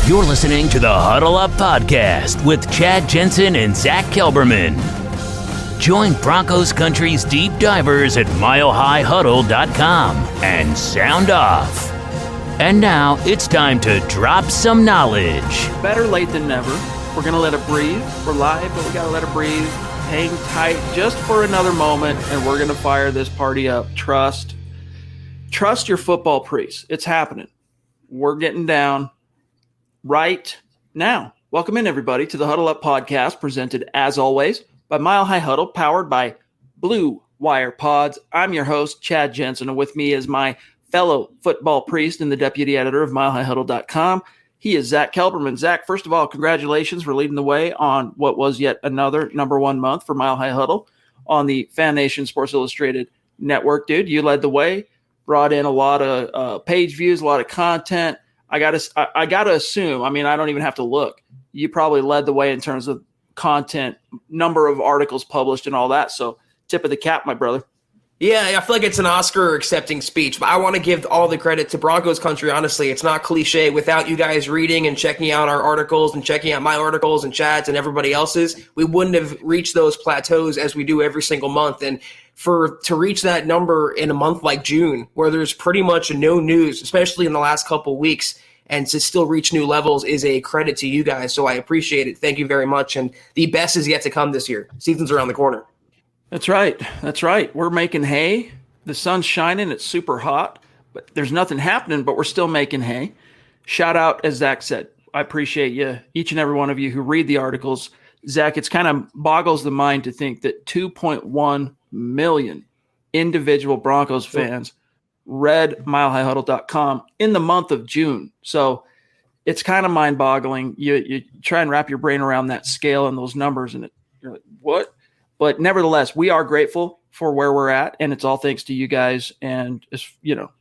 You're listening to the Huddle Up Podcast with Chad Jensen and Zack Kelberman. Join Broncos Country's deep divers at milehighhuddle.com and sound off. And now it's time to drop some knowledge. Better late than never. We're going to let it breathe. We're live, but we got to let it breathe. Hang tight just for another moment, and we're going to fire this party up. Trust your football priest. It's happening. We're getting down right now. Welcome in, everybody, to the Huddle Up Podcast, presented, as always, by Mile High Huddle, powered by Blue Wire Pods. I'm your host, Chad Jensen, and with me is my fellow football priest and the deputy editor of milehighhuddle.com. He is Zack Kelberman. Zack, first of all, congratulations for leading the way on what was yet another number one month for Mile High Huddle on the Fan Nation Sports Illustrated network, dude. You led the way, brought in a lot of page views, a lot of content. I gotta assume, I mean, I don't even have to look. You probably led the way in terms of content, number of articles published and all that. So tip of the cap, my brother. Yeah, I feel like it's an Oscar-accepting speech, but I want to give all the credit to Broncos Country, honestly. It's not cliche. Without you guys reading and checking out our articles and checking out my articles and Chad's and everybody else's, we wouldn't have reached those plateaus as we do every single month. And to reach that number in a month like June, where there's pretty much no news, especially in the last couple of weeks, and to still reach new levels is a credit to you guys. So I appreciate it. Thank you very much. And the best is yet to come this year. Season's around the corner. That's right. That's right. We're making hay. The sun's shining. It's super hot, but there's nothing happening, but we're still making hay. Shout out, as Zack said. I appreciate you, each and every one of you who read the articles. Zack, it's kind of boggles the mind to think that 2.1 million individual Broncos fans read milehighhuddle.com in the month of June. So it's kind of mind-boggling. You try and wrap your brain around that scale and those numbers, and you're like, what? But nevertheless, we are grateful for where we're at, and it's all thanks to you guys. And,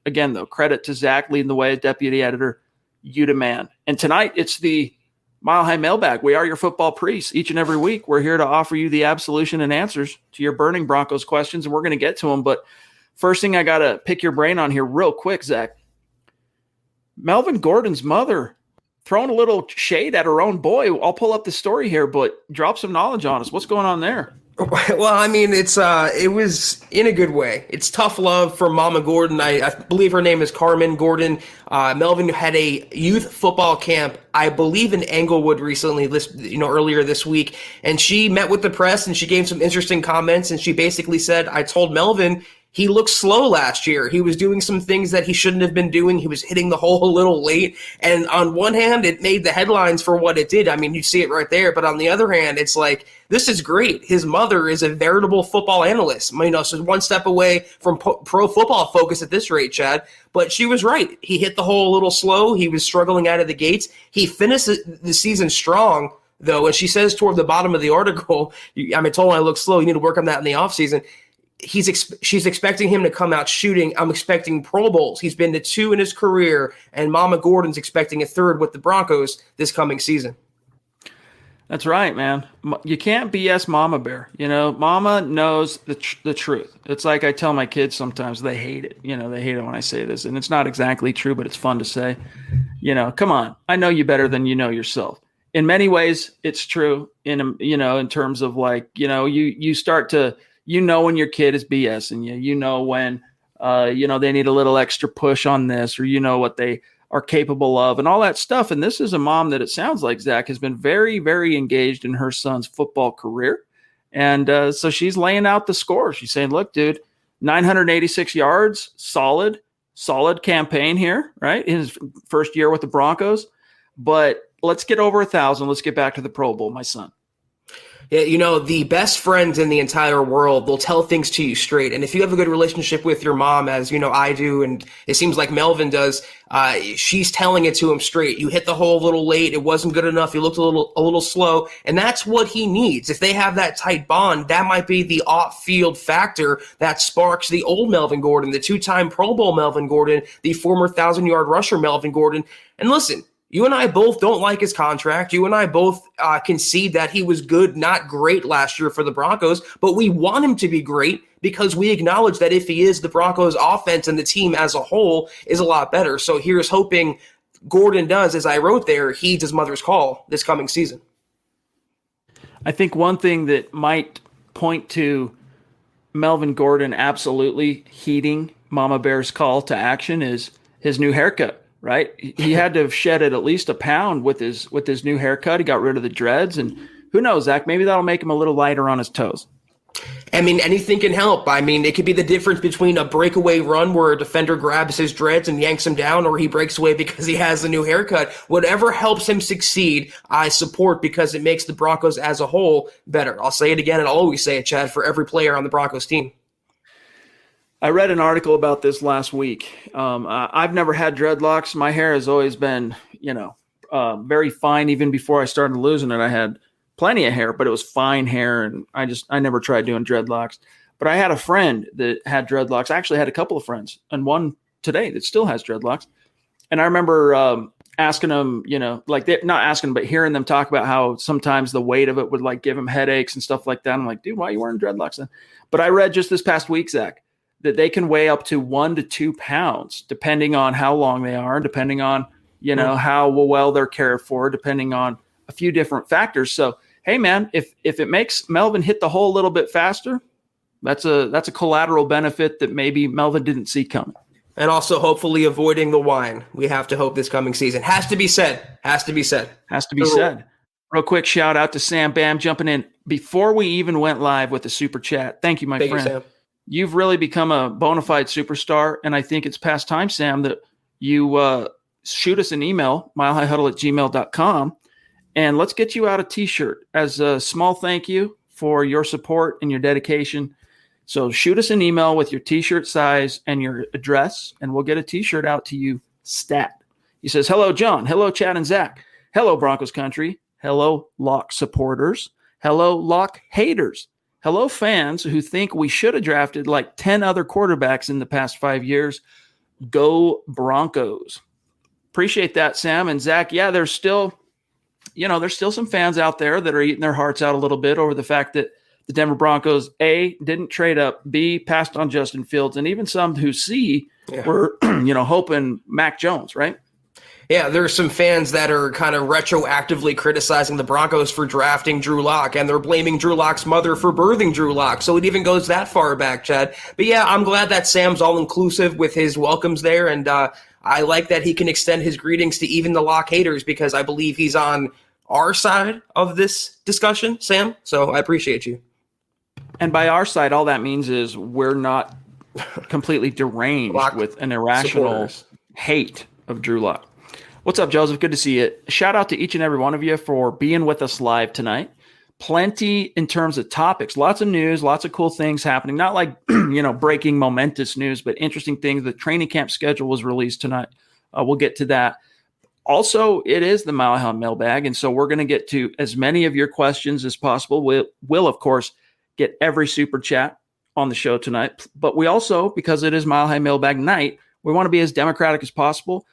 again, though, credit to Zack leading the way as deputy editor. You demand. And tonight, it's the Mile High Mailbag. We are your football priests. Each and every week, we're here to offer you the absolution and answers to your burning Broncos questions, and we're going to get to them. But first thing I got to pick your brain on here real quick, Zack. Melvin Gordon's mother throwing a little shade at her own boy. I'll pull up the story here, but drop some knowledge on us. What's going on there? Well, I mean, it was in a good way. It's tough love for Mama Gordon. I believe her name is Carmen Gordon. Melvin had a youth football camp, I believe, in Englewood recently, earlier this week. And she met with the press and she gave some interesting comments. And she basically said, I told Melvin he looked slow last year. He was doing some things that he shouldn't have been doing. He was hitting the hole a little late. And on one hand, it made the headlines for what it did. I mean, you see it right there. But on the other hand, it's like, this is great. His mother is a veritable football analyst. So one step away from pro football focus at this rate, Chad. But she was right. He hit the hole a little slow. He was struggling out of the gates. He finished the season strong, though. And she says toward the bottom of the article, I told him I look slow. You need to work on that in the offseason. She's expecting him to come out shooting. I'm expecting Pro Bowls. He's been to 2 in his career, and Mama Gordon's expecting a 3rd with the Broncos this coming season. That's right, man. You can't BS Mama Bear. Mama knows the truth. It's like I tell my kids sometimes, they hate it. They hate it when I say this, and it's not exactly true, but it's fun to say. Come on. I know you better than you know yourself. In many ways, it's true. In terms of you start to. When your kid is BSing you, when, they need a little extra push on this, or what they are capable of and all that stuff. And this is a mom that it sounds like, Zack, has been very, very engaged in her son's football career. And so she's laying out the score. She's saying, look, dude, 986 yards, solid campaign here, right? In his first year with the Broncos. But let's get over 1,000. Let's get back to the Pro Bowl, my son. Yeah, the best friends in the entire world will tell things to you straight. And if you have a good relationship with your mom, as I do, and it seems like Melvin does, she's telling it to him straight. You hit the hole a little late. It wasn't good enough. You looked a little slow. And that's what he needs. If they have that tight bond, that might be the off-field factor that sparks the old Melvin Gordon, the 2-time Pro Bowl Melvin Gordon, the former 1,000-yard rusher Melvin Gordon. And listen, you and I both don't like his contract. You and I both concede that he was good, not great last year for the Broncos, but we want him to be great because we acknowledge that if he is, the Broncos offense and the team as a whole is a lot better. So here's hoping Gordon does, as I wrote there, heeds his mother's call this coming season. I think one thing that might point to Melvin Gordon absolutely heeding Mama Bear's call to action is his new haircut, right? He had to have shedded at least a pound with his new haircut. He got rid of the dreads, and who knows, Zach, maybe that'll make him a little lighter on his toes. I mean, anything can help. I mean, it could be the difference between a breakaway run where a defender grabs his dreads and yanks him down, or he breaks away because he has a new haircut. Whatever helps him succeed, I support, because it makes the Broncos as a whole better. I'll say it again, and I'll always say it, Chad, for every player on the Broncos team. I read an article about this last week. I've never had dreadlocks. My hair has always been, very fine. Even before I started losing it, I had plenty of hair, but it was fine hair, and I never tried doing dreadlocks. But I had a friend that had dreadlocks. I actually had a couple of friends, and one today that still has dreadlocks. And I remember asking them, not asking, but hearing them talk about how sometimes the weight of it would like give them headaches and stuff like that. I'm like, dude, why are you wearing dreadlocks then? But I read just this past week, Zach, that they can weigh up to 1 to 2 pounds, depending on how long they are, depending on, how well they're cared for, depending on a few different factors. So, hey man, if it makes Melvin hit the hole a little bit faster, that's a collateral benefit that maybe Melvin didn't see coming. And also hopefully avoiding the wine. We have to hope this coming season. Has to be said. Real quick shout out to Sam Bam jumping in before we even went live with the super chat. Thank you, my friend. Thank you, Sam. You've really become a bona fide superstar, and I think it's past time, Sam, that you shoot us an email, milehighhuddle@gmail.com, and let's get you out a T-shirt as a small thank you for your support and your dedication. So shoot us an email with your T-shirt size and your address, and we'll get a T-shirt out to you stat. He says, hello, John. Hello, Chad and Zach. Hello, Broncos country. Hello, Lock supporters. Hello, Lock haters. Hello, fans who think we should have drafted like 10 other quarterbacks in the past 5 years. Go Broncos. Appreciate that, Sam. And Zach, yeah, there's still some fans out there that are eating their hearts out a little bit over the fact that the Denver Broncos, A, didn't trade up, B, passed on Justin Fields, and even some who C, were, hoping Mac Jones, right? Yeah, there's some fans that are kind of retroactively criticizing the Broncos for drafting Drew Lock, and they're blaming Drew Lock's mother for birthing Drew Lock. So it even goes that far back, Chad. But yeah, I'm glad that Sam's all-inclusive with his welcomes there, and I like that he can extend his greetings to even the Lock haters, because I believe he's on our side of this discussion, Sam. So I appreciate you. And by our side, all that means is we're not completely deranged Lock with an irrational hate of Drew Lock. What's up, Joseph? Good to see you. Shout out to each and every one of you for being with us live tonight. Plenty in terms of topics, lots of news, lots of cool things happening. Not like, breaking momentous news, but interesting things. The training camp schedule was released tonight. We'll get to that. Also, it is the Mile High Mailbag, and so we're going to get to as many of your questions as possible. We'll, of course, get every super chat on the show tonight. But we also, because it is Mile High Mailbag night, we want to be as democratic as possible.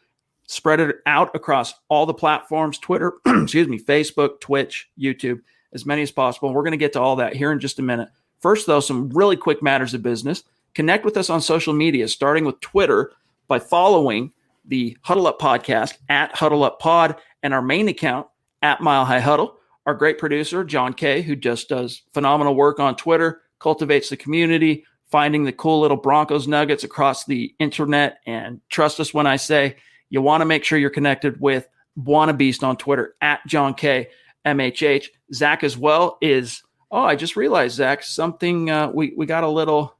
Spread it out across all the platforms, Twitter, Facebook, Twitch, YouTube, as many as possible. We're going to get to all that here in just a minute. First, though, some really quick matters of business. Connect with us on social media, starting with Twitter by following the Huddle Up Podcast at Huddle Up Pod and our main account at Mile High Huddle. Our great producer, John Kay, who just does phenomenal work on Twitter, cultivates the community, finding the cool little Broncos nuggets across the internet. And trust us when I say, you want to make sure you're connected with Buona Beast on Twitter at John K. MHH. Zach as well is, I just realized, Zach, something we got a little,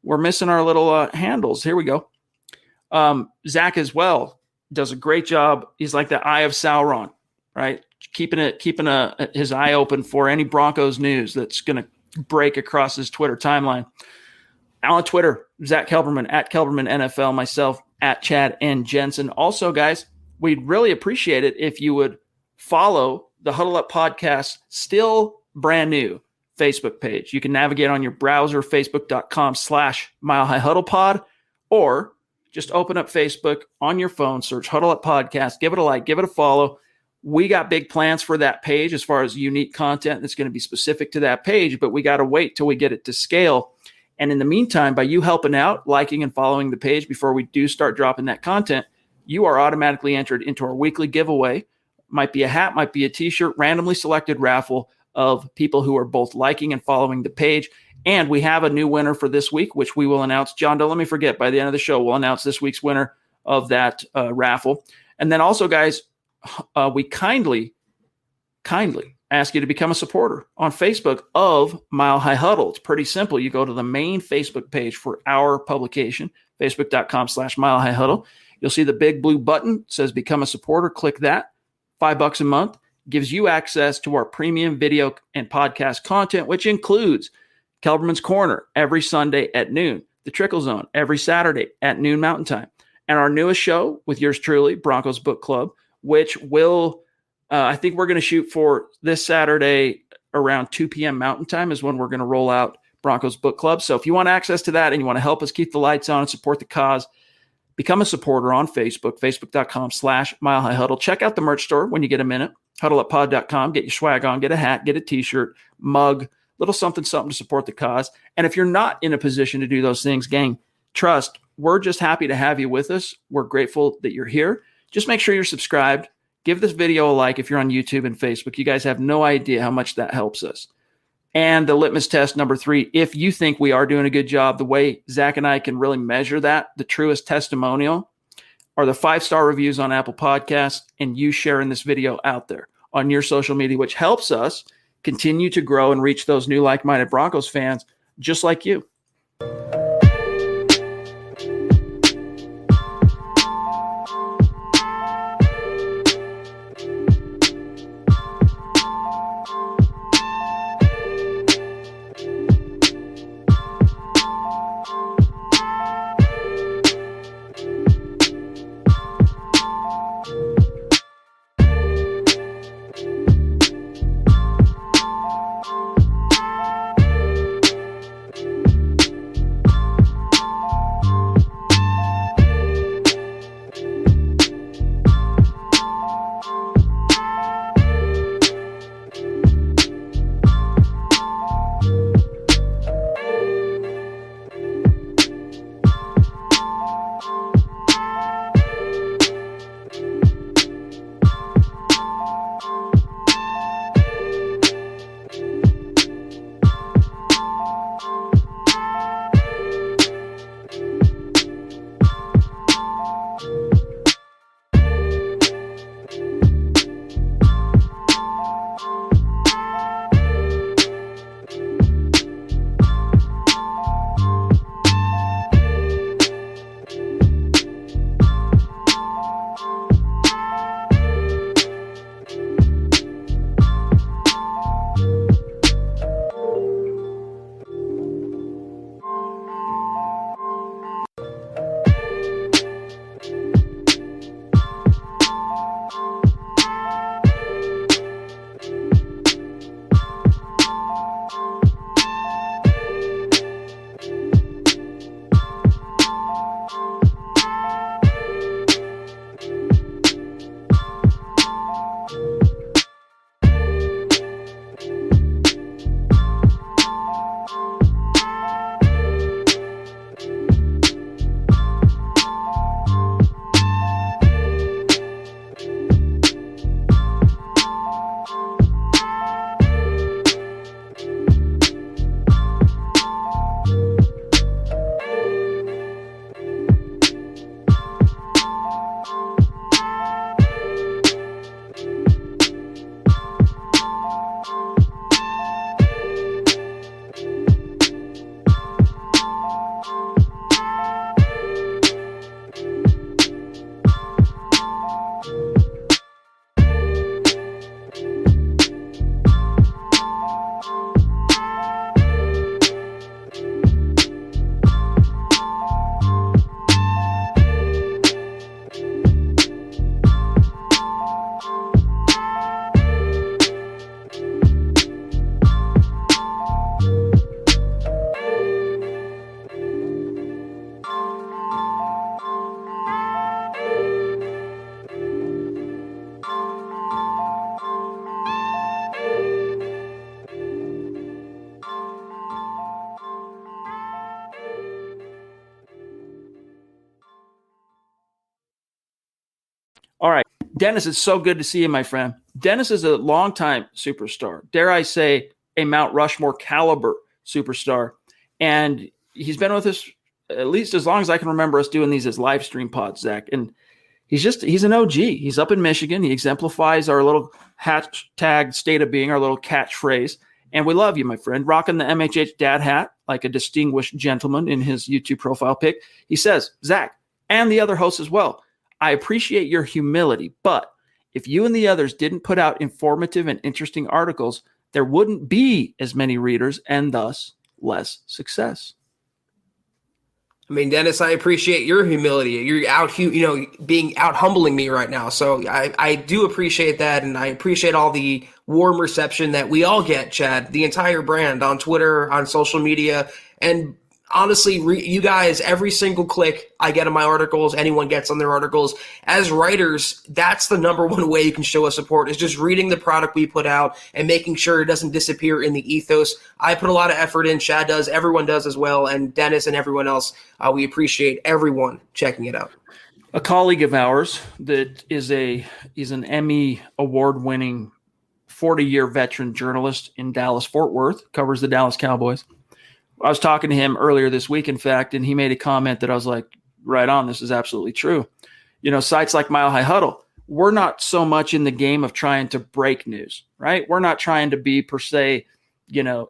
we're missing our little handles. Here we go. Zach as well does a great job. He's like the eye of Sauron, right? Keeping his eye open for any Broncos news that's going to break across his Twitter timeline. On Twitter, Zack Kelberman at Kelberman NFL, myself at Chad and Jensen. Also, guys, we'd really appreciate it if you would follow the Huddle Up Podcast, still brand new Facebook page. You can navigate on your browser, facebook.com/Mile High Huddle Pod, or just open up Facebook on your phone, search Huddle Up Podcast, give it a like, give it a follow. We got big plans for that page as far as unique content that's going to be specific to that page, but we got to wait till we get it to scale. And in the meantime, by you helping out, liking and following the page before we do start dropping that content, you are automatically entered into our weekly giveaway. Might be a hat, might be a t-shirt, randomly selected raffle of people who are both liking and following the page. And we have a new winner for this week, which we will announce. John, don't let me forget, by the end of the show, we'll announce this week's winner of that raffle. And then also, guys, we kindly ask you to become a supporter on Facebook of Mile High Huddle. It's pretty simple. You go to the main Facebook page for our publication, facebook.com/Mile High Huddle. You'll see the big blue button. It says become a supporter. Click that. $5 a month gives you access to our premium video and podcast content, which includes Kelberman's Corner every Sunday at noon, the Trickle Zone every Saturday at noon Mountain Time, and our newest show with yours truly, Broncos Book Club, which will, I think we're going to shoot for this Saturday around 2 p.m. Mountain Time is when we're going to roll out Broncos Book Club. So if you want access to that and you want to help us keep the lights on and support the cause, become a supporter on Facebook, facebook.com/Mile High Huddle. Check out the merch store when you get a minute, huddleuppod.com. Get your swag on, get a hat, get a t-shirt, mug, little something to support the cause. And if you're not in a position to do those things, gang, trust, we're just happy to have you with us. We're grateful that you're here. Just make sure you're subscribed. Give this video a like if you're on YouTube and Facebook. You guys have no idea how much that helps us. And the litmus test number 3, if you think we are doing a good job, the way Zach and I can really measure that, the truest testimonial, are the 5-star reviews on Apple Podcasts and you sharing this video out there on your social media, which helps us continue to grow and reach those new like-minded Broncos fans just like you. Dennis, it's so good to see you, my friend. Dennis is a longtime superstar. Dare I say, a Mount Rushmore caliber superstar. And he's been with us at least as long as I can remember us doing these as live stream pods, Zach. And he's an OG. He's up in Michigan. He exemplifies our little hashtag state of being, our little catchphrase. And we love you, my friend. Rocking the MHH dad hat like a distinguished gentleman in his YouTube profile pic. He says, Zach, and the other hosts as well, I appreciate your humility, but if you and the others didn't put out informative and interesting articles, there wouldn't be as many readers and thus less success. I mean, Dennis, I appreciate your humility. You're out, being out humbling me right now. So I do appreciate that. And I appreciate all the warm reception that we all get, Chad, the entire brand on Twitter, on social media. And honestly, you guys, every single click I get on my articles, anyone gets on their articles, as writers, that's the number one way you can show us support is just reading the product we put out and making sure it doesn't disappear in the ethos. I put a lot of effort in, Chad does, everyone does as well, and Dennis and everyone else, we appreciate everyone checking it out. A colleague of ours that is he's an Emmy award-winning 40-year veteran journalist in Dallas-Fort Worth, covers the Dallas Cowboys. I was talking to him earlier this week, in fact, and he made a comment that I was like, right on, this is absolutely true. Sites like Mile High Huddle, we're not so much in the game of trying to break news, right? We're not trying to be per se,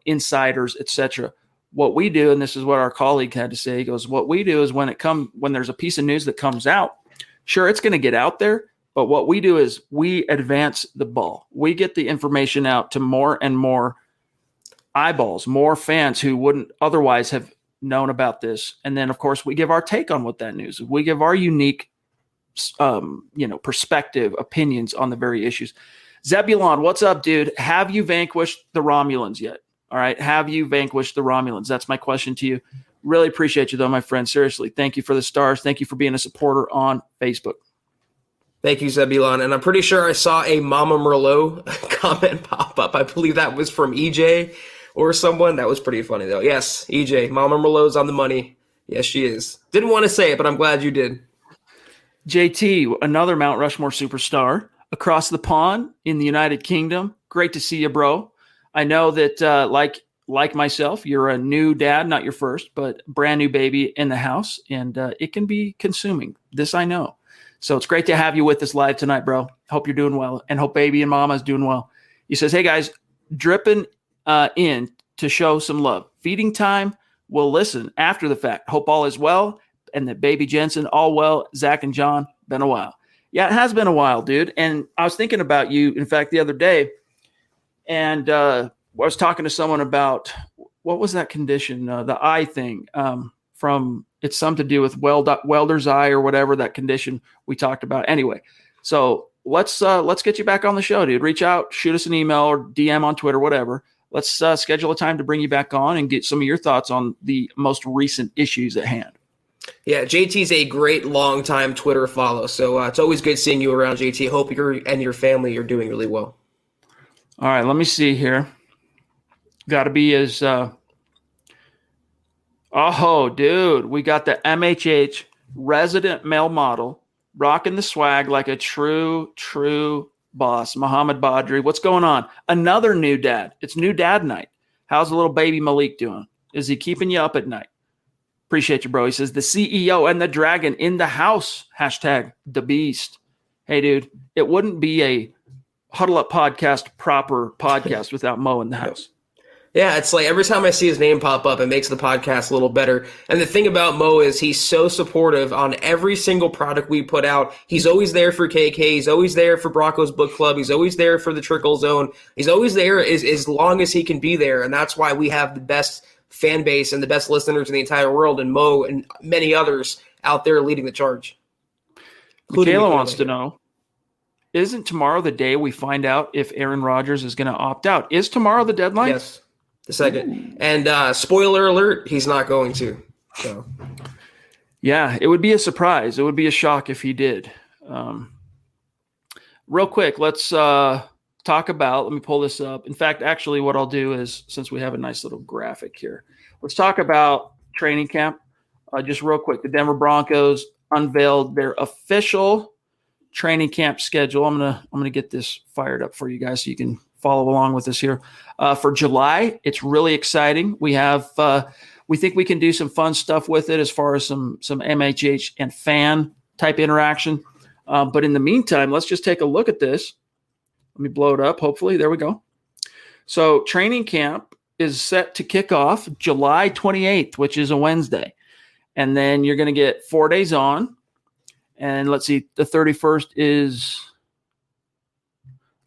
insiders, etc. What we do, and this is what our colleague had to say, he goes, what we do is when there's a piece of news that comes out, sure, it's going to get out there, but what we do is we advance the ball. We get the information out to more and more eyeballs, more fans who wouldn't otherwise have known about this. And then, of course, we give our take on what that news is. We give our unique, perspective, opinions on the very issues. Zebulon, what's up, dude? Have you vanquished the Romulans yet? All right. Have you vanquished the Romulans? That's my question to you. Really appreciate you, though, my friend. Seriously. Thank you for the stars. Thank you for being a supporter on Facebook. Thank you, Zebulon. And I'm pretty sure I saw a Mama Merlot comment pop up. I believe that was from EJ or someone. That was pretty funny, though. Yes, EJ, Mama Merlot's on the money. Yes, she is. Didn't want to say it, but I'm glad you did. JT, another Mount Rushmore superstar across the pond in the United Kingdom. Great to see you, bro. I know that, like myself, you're a new dad, not your first, but brand new baby in the house, and it can be consuming. This I know. So it's great to have you with us live tonight, bro. Hope you're doing well, and hope baby and mama's doing well. He says, hey, guys, dripping in to show some love. Feeding time, we'll listen after the fact. Hope all is well, and that baby Jensen, all well. Zach and John, been a while. Yeah, it has been a while, dude. And I was thinking about you, in fact, the other day, and I was talking to someone about, what was that condition, the eye thing from, it's something to do with welder's eye or whatever, that condition we talked about. Anyway, so let's get you back on the show, dude. Reach out, shoot us an email or DM on Twitter, whatever. Let's schedule a time to bring you back on and get some of your thoughts on the most recent issues at hand. Yeah, JT's a great long-time Twitter follow, so it's always good seeing you around, JT. Hope you and your family are doing really well. All right, let me see here. Got to be as dude, we got the MHH resident male model rocking the swag like a true boss, Muhammad Badri. What's going on? Another new dad. It's new dad night. How's the little baby Malik doing? Is he keeping you up at night? Appreciate you, bro. He says the CEO and the dragon in the house. Hashtag the beast. Hey, dude, it wouldn't be a Huddle Up podcast proper podcast without Mo in the house. Yeah, it's like every time I see his name pop up, it makes the podcast a little better. And the thing about Mo is he's so supportive on every single product we put out. He's always there for KK. He's always there for Broncos Book Club. He's always there for the Trickle Zone. He's always there as long as he can be there. And that's why we have the best fan base and the best listeners in the entire world. And Mo and many others out there leading the charge. Michaela wants to know, isn't tomorrow the day we find out if Aaron Rodgers is going to opt out? Is tomorrow the deadline? Yes. The second. And spoiler alert, he's not going to. So, yeah, it would be a surprise. It would be a shock if he did. Real quick, let's talk about, let me pull this up. In fact, actually what I'll do is, since we have a nice little graphic here, let's talk about training camp. Just real quick, the Denver Broncos unveiled their official training camp schedule. I'm gonna get this fired up for you guys so you can follow along with us here. For July, it's really exciting. We have we think we can do some fun stuff with it as far as some MHH and fan type interaction. But in the meantime, let's just take a look at this. Let me blow it up. Hopefully, there we go. So training camp is set to kick off July 28th, which is a Wednesday. And then you're going to get 4 days on. And let's see, the 31st is,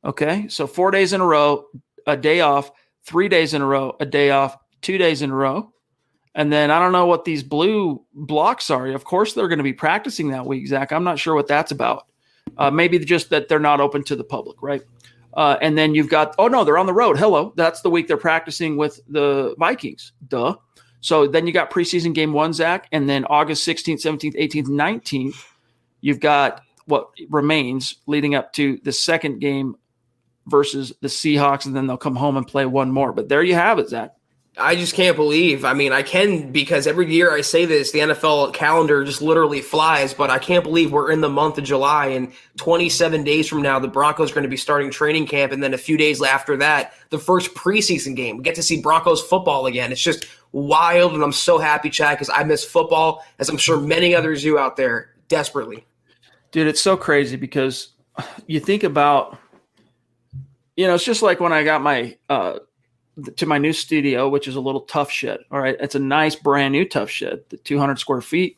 okay, so 4 days in a row, a day off, 3 days in a row, a day off, 2 days in a row. And then I don't know what these blue blocks are. Of course, they're going to be practicing that week, Zach. I'm not sure what that's about. Maybe just that they're not open to the public, right? And then you've got, oh, no, they're on the road. Hello. That's the week they're practicing with the Vikings. Duh. So then you got preseason game 1, Zach. And then August 16th, 17th, 18th, 19th, you've got what remains leading up to the second game versus the Seahawks. And then they'll come home and play one more. But there you have it, Zach. I just can't believe. I mean, I can because every year I say this, the NFL calendar just literally flies, but I can't believe we're in the month of July and 27 days from now, the Broncos are going to be starting training camp. And then a few days after that, the first preseason game. We get to see Broncos football again. It's just wild. And I'm so happy, Chad, because I miss football, as I'm sure many others do out there desperately. Dude, it's so crazy because you think about, it's just like when I got my, to my new studio, which is a little tough shed. All right. It's a nice brand new tough shed, the 200 square feet.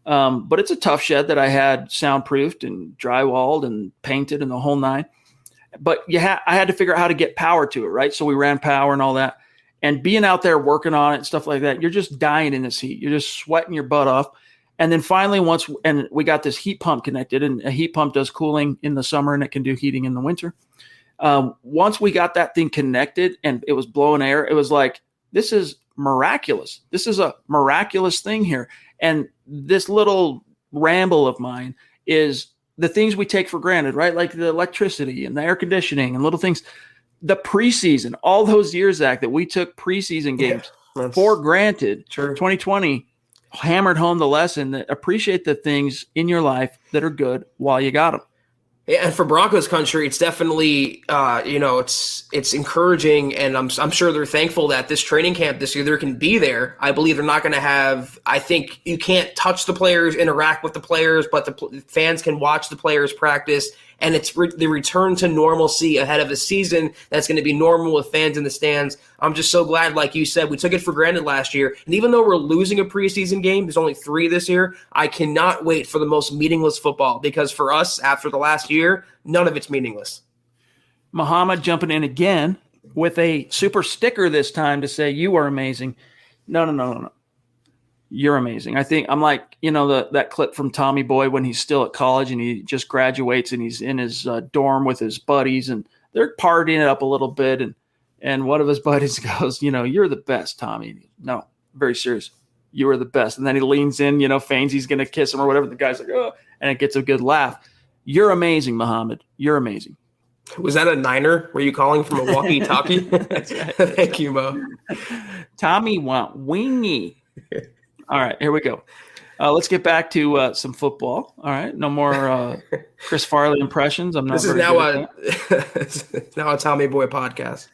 But it's a tough shed that I had soundproofed and drywalled and painted and the whole nine. But I had to figure out how to get power to it. Right. So we ran power and all that, and being out there working on it and stuff like that, you're just dying in this heat. You're just sweating your butt off. And then finally and we got this heat pump connected, and a heat pump does cooling in the summer and it can do heating in the winter. Once we got that thing connected and it was blowing air, it was like, this is miraculous. This is a miraculous thing here. And this little ramble of mine is the things we take for granted, right? Like the electricity and the air conditioning and little things. The preseason, all those years, Zach, that we took preseason games for granted. Sure. 2020 hammered home the lesson that appreciate the things in your life that are good while you got them. Yeah, and for Broncos country, it's definitely, it's encouraging, and I'm sure they're thankful that this training camp this year, they can be there. I believe they're not going to have, I think you can't touch the players, interact with the players, but the fans can watch the players practice, and it's the return to normalcy ahead of a season that's going to be normal with fans in the stands. I'm just so glad, like you said, we took it for granted last year. And even though we're losing a preseason game, there's only 3 this year, I cannot wait for the most meaningless football, because for us, after the last year, none of it's meaningless. Muhammad jumping in again with a super sticker this time to say, you are amazing. No. You're amazing. I think I'm like, that clip from Tommy Boy when he's still at college and he just graduates and he's in his dorm with his buddies and they're partying it up a little bit. And one of his buddies goes, you're the best, Tommy. No, very serious. You are the best. And then he leans in, feigns he's going to kiss him or whatever. The guy's like, oh, and it gets a good laugh. You're amazing, Muhammad. You're amazing. Was that a Niner? Were you calling from a walkie-talkie? That's right. Thank you, Mo. Tommy went wingy. All right, here we go. Let's get back to some football. All right, no more Chris Farley impressions. I'm not. This is now it's now a Tommy Boy podcast.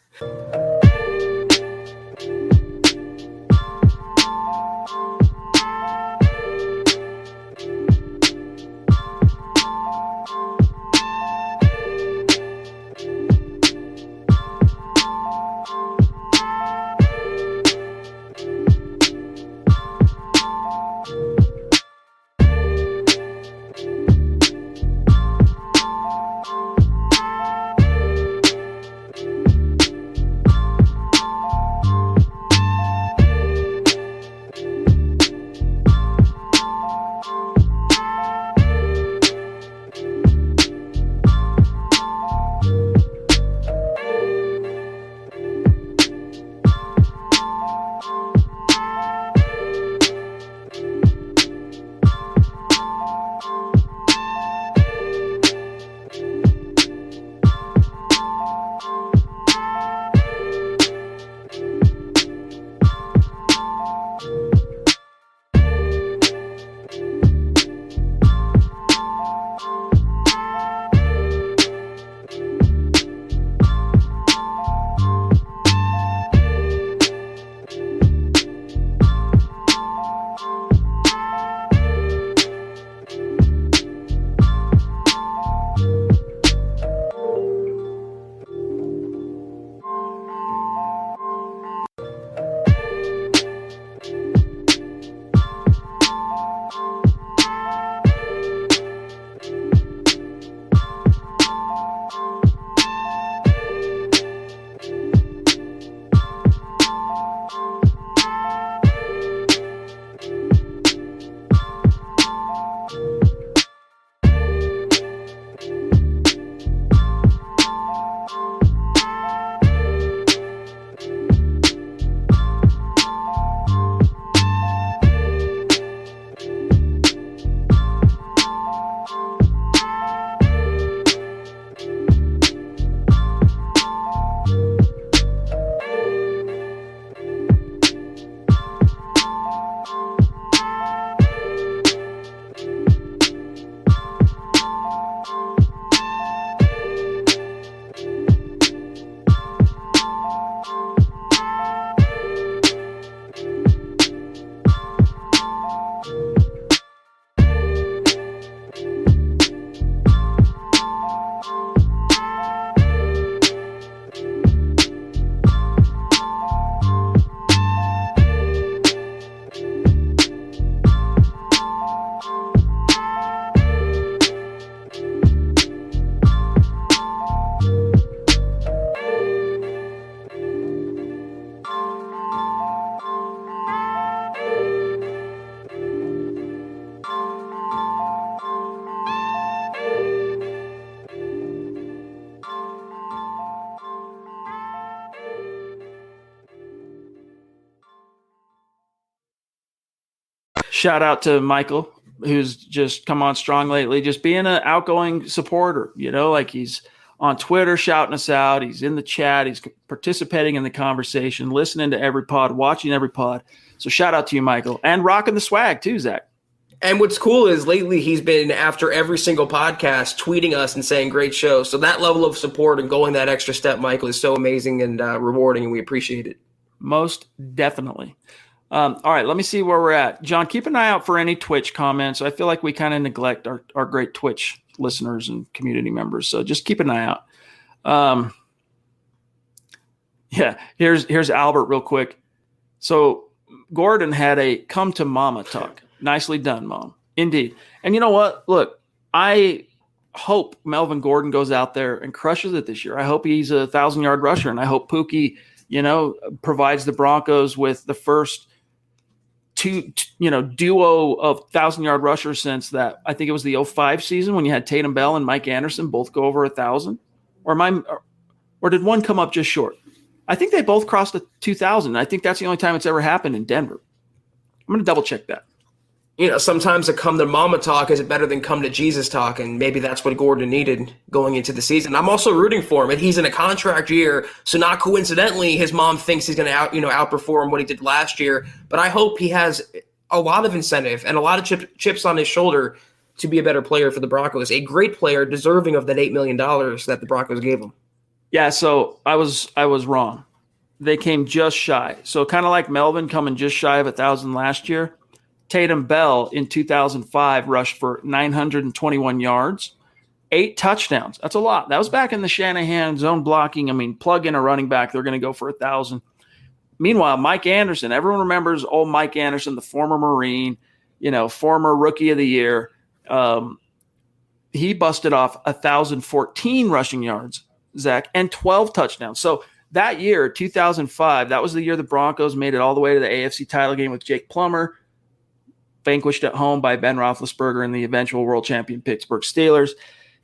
Shout out to Michael, who's just come on strong lately, just being an outgoing supporter, like he's on Twitter shouting us out. He's in the chat. He's participating in the conversation, listening to every pod, watching every pod. So shout out to you, Michael, and rocking the swag too, Zach. And what's cool is lately he's been, after every single podcast, tweeting us and saying great show. So that level of support and going that extra step, Michael, is so amazing and rewarding, and we appreciate it. Most definitely. All right, let me see where we're at. John, keep an eye out for any Twitch comments. I feel like we kind of neglect our great Twitch listeners and community members, so just keep an eye out. Here's Albert real quick. So Gordon had a come to mama talk. Nicely done, Mom. Indeed. And you know what? Look, I hope Melvin Gordon goes out there and crushes it this year. I hope he's a 1,000-yard rusher, and I hope Pookie, provides the Broncos with the first duo of 1,000-yard rushers since that. I think it was the 2005 season when you had Tatum Bell and Mike Anderson both go over 1,000. Or did one come up just short? I think they both crossed the 2,000. I think that's the only time it's ever happened in Denver. I'm going to double check that. Sometimes a come to mama talk is better than come to Jesus talk, and maybe that's what Gordon needed going into the season. I'm also rooting for him, and he's in a contract year, so not coincidentally, his mom thinks he's going to outperform what he did last year. But I hope he has a lot of incentive and a lot of chips on his shoulder to be a better player for the Broncos, a great player deserving of that $8 million that the Broncos gave him. Yeah, so I was wrong. They came just shy. So kind of like Melvin coming just shy of 1,000 last year. Tatum Bell in 2005 rushed for 921 yards, 8 touchdowns. That's a lot. That was back in the Shanahan zone blocking. I mean, plug in a running back, they're going to go for 1,000. Meanwhile, Mike Anderson, everyone remembers old Mike Anderson, the former Marine, former Rookie of the Year. He busted off 1,014 rushing yards, Zach, and 12 touchdowns. So that year, 2005, that was the year the Broncos made it all the way to the AFC title game with Jake Plummer, vanquished at home by Ben Roethlisberger and the eventual world champion Pittsburgh Steelers.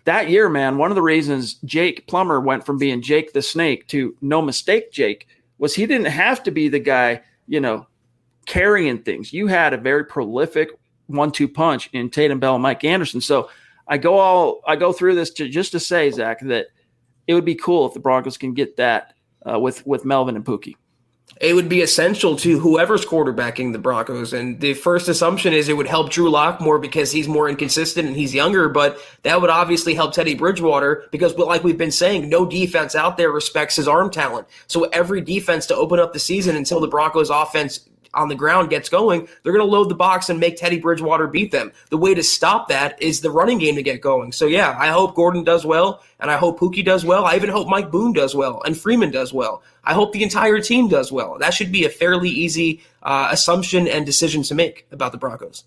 That year, man, one of the reasons Jake Plummer went from being Jake the Snake to no mistake Jake was he didn't have to be the guy, carrying things. You had a very prolific 1-2 punch in Tatum Bell and Mike Anderson. So I go through this just to say, Zach, that it would be cool if the Broncos can get that with Melvin and Pookie. It would be essential to whoever's quarterbacking the Broncos. And the first assumption is it would help Drew Lock more because he's more inconsistent and he's younger, but that would obviously help Teddy Bridgewater because, like we've been saying, no defense out there respects his arm talent. So every defense to open up the season until the Broncos offense on the ground gets going, they're going to load the box and make Teddy Bridgewater beat them. The way to stop that is the running game to get going. So, yeah, I hope Gordon does well, and I hope Pookie does well. I even hope Mike Boone does well and Freeman does well. I hope the entire team does well. That should be a fairly easy assumption and decision to make about the Broncos.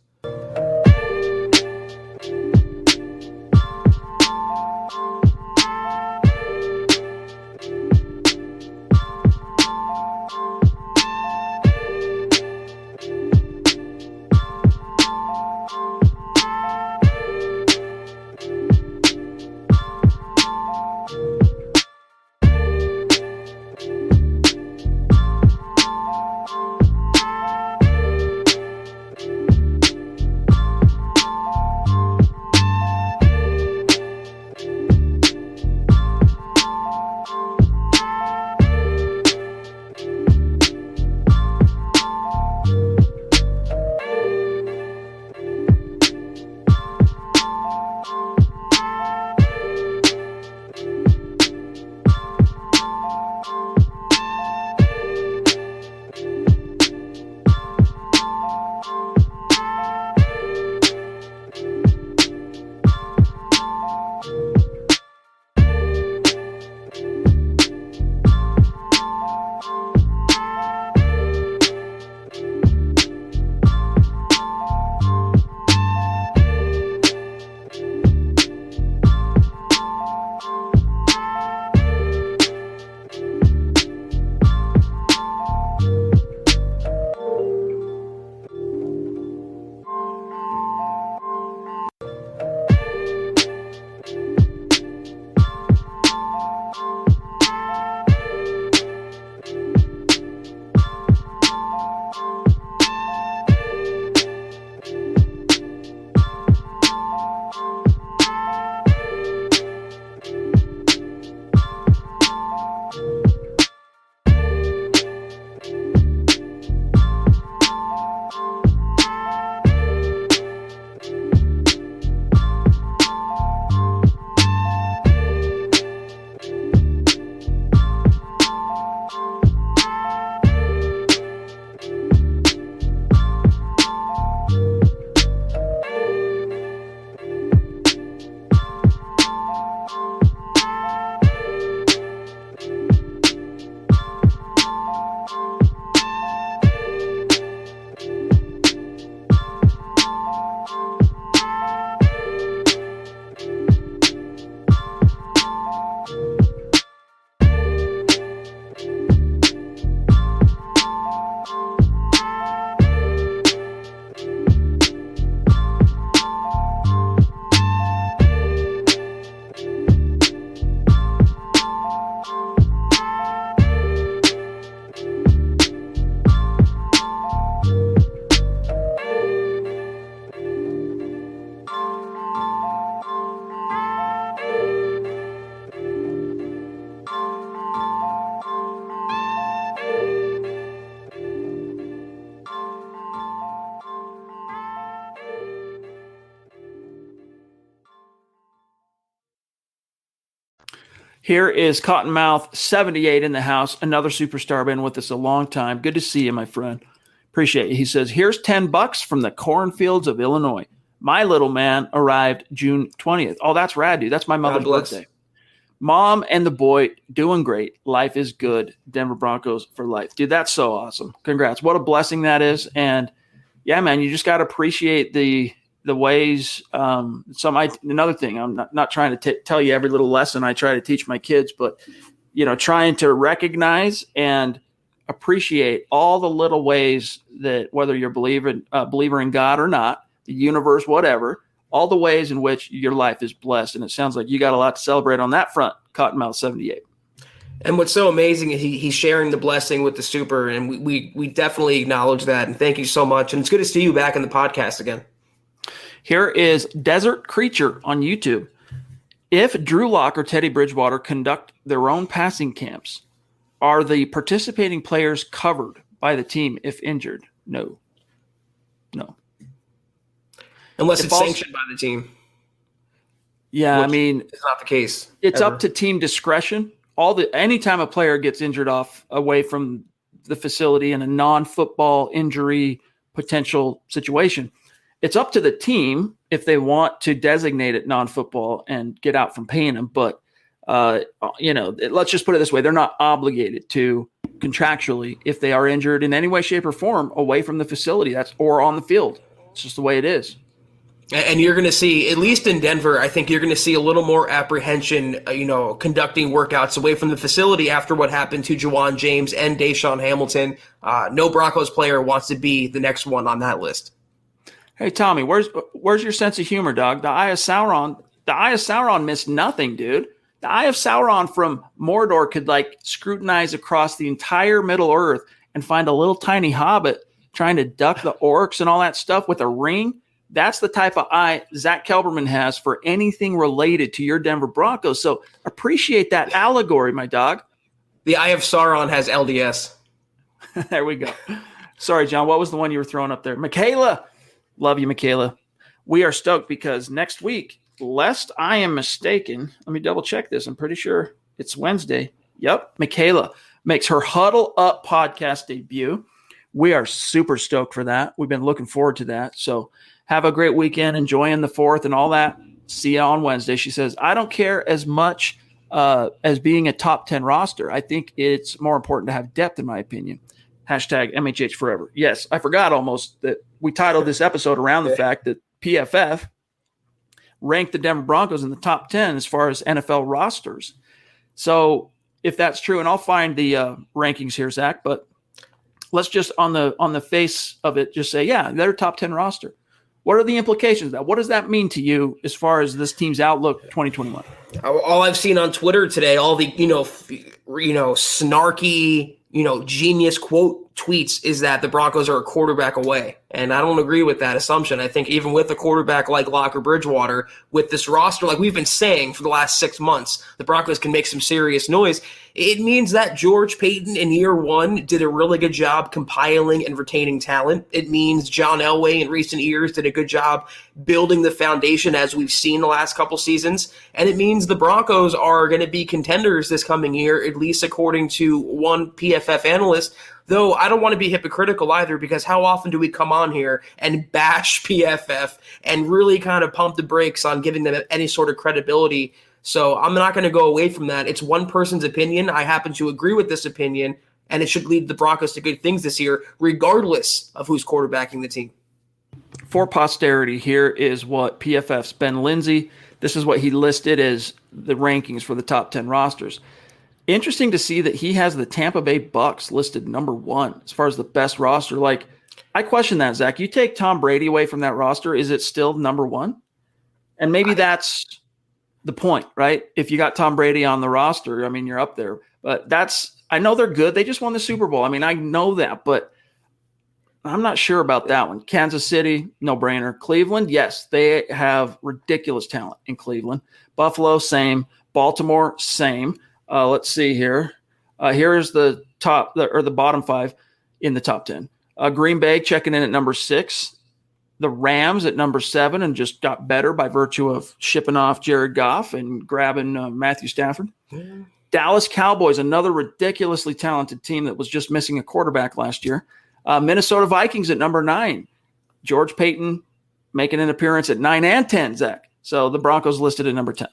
Here is Cottonmouth 78 in the house, another superstar, been with us a long time. Good to see you, my friend. Appreciate you. He says, here's $10 from the cornfields of Illinois. My little man arrived June 20th. Oh, that's rad, dude. That's my mother's birthday. Mom and the boy doing great. Life is good. Denver Broncos for life. Dude, that's so awesome. Congrats. What a blessing that is. And yeah, man, you just got to appreciate the ways. Another thing, I'm not trying to tell you every little lesson I try to teach my kids, but trying to recognize and appreciate all the little ways that, whether you're a believer in God or not, the universe, whatever, all the ways in which your life is blessed. And it sounds like you got a lot to celebrate on that front, Cottonmouth 78. And what's so amazing is he's sharing the blessing with the super, and we definitely acknowledge that. And thank you so much. And it's good to see you back in the podcast again. Here is Desert Creature on YouTube. If Drew Lock or Teddy Bridgewater conduct their own passing camps, are the participating players covered by the team if injured? No. Unless it's sanctioned by the team. Yeah, I mean, it's not the case. It's up to team discretion. Anytime a player gets injured away from the facility in a non-football injury potential situation, it's up to the team if they want to designate it non-football and get out from paying them. But let's just put it this way: they're not obligated to contractually if they are injured in any way, shape, or form away from the facility. Or on the field. It's just the way it is. And you're going to see, at least in Denver, I think you're going to see a little more apprehension, conducting workouts away from the facility after what happened to Juwan James and Deshaun Hamilton. No Broncos player wants to be the next one on that list. Hey, Tommy, where's your sense of humor, dog? The Eye of Sauron missed nothing, dude. The Eye of Sauron from Mordor could scrutinize across the entire Middle Earth and find a little tiny hobbit trying to duck the orcs and all that stuff with a ring. That's the type of eye Zack Kelberman has for anything related to your Denver Broncos. So appreciate that allegory, my dog. The Eye of Sauron has LDS. There we go. Sorry, John. What was the one you were throwing up there? Michaela. Love you, Michaela. We are stoked because next week, lest I am mistaken, let me double check this. I'm pretty sure it's Wednesday. Yep. Michaela makes her Huddle Up podcast debut. We are super stoked for that. We've been looking forward to that. So have a great weekend, enjoying the 4th and all that. See you on Wednesday. She says, I don't care as much as being a top 10 roster. I think it's more important to have depth, in my opinion. Hashtag MHH forever. Yes, I forgot almost that we titled this episode around the fact that PFF ranked the Denver Broncos in the top 10 as far as NFL rosters. So if that's true, and I'll find the rankings here, Zach, but let's just on the face of it, just say, yeah, they're top 10 roster. What are the implications of that? What does that mean to you as far as this team's outlook 2021? All I've seen on Twitter today, all the snarky, genius quote tweets is that the Broncos are a quarterback away. And I don't agree with that assumption. I think even with a quarterback like Lock or Bridgewater, with this roster, like we've been saying for the last 6 months, the Broncos can make some serious noise. It means that George Paton in year one did a really good job compiling and retaining talent. It means John Elway in recent years did a good job building the foundation as we've seen the last couple seasons. And it means the Broncos are going to be contenders this coming year, at least according to one PFF analyst. Though I don't want to be hypocritical either, because how often do we come on here and bash PFF and really kind of pump the brakes on giving them any sort of credibility? So I'm not going to go away from that. It's one person's opinion. I happen to agree with this opinion, and it should lead the Broncos to good things this year, regardless of who's quarterbacking the team. For posterity, here is what PFF's Ben Lindsay, this is what he listed as the rankings for the top 10 rosters. Interesting to see that he has the Tampa Bay Bucks listed number 1 as far as the best roster. I question that, Zach. You take Tom Brady away from that roster, is it still number 1? And maybe that's the point, right? If you got Tom Brady on the roster, I mean, you're up there. But I know they're good. They just won the Super Bowl. I mean, I know that, but I'm not sure about that one. Kansas City, no brainer. Cleveland, yes, they have ridiculous talent in Cleveland. Buffalo, same. Baltimore, same. Let's see here. Here's the top or the bottom 5 in the top 10. Green Bay checking in at number 6. the Rams at number 7 and just got better by virtue of shipping off Jared Goff and grabbing Matthew Stafford. Yeah. Dallas Cowboys, another ridiculously talented team that was just missing a quarterback last year. Minnesota Vikings at number 9. George Payton making an appearance at 9 and 10, Zach. So the Broncos listed at number 10.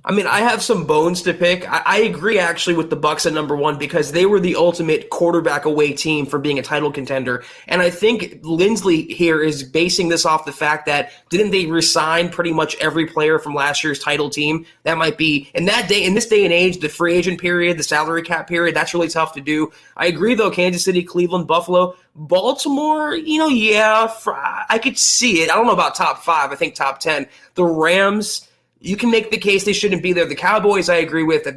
I mean, I have some bones to pick. I agree actually with the Bucs at number 1 because they were the ultimate quarterback away team for being a title contender. And I think Lindsley here is basing this off the fact that didn't they resign pretty much every player from last year's title team? That might be in this day and age, the free agent period, the salary cap period, that's really tough to do. I agree though, Kansas City, Cleveland, Buffalo, Baltimore, I could see it. I don't know about top 5. I think top 10. The Rams, you can make the case they shouldn't be there. The Cowboys, I agree with.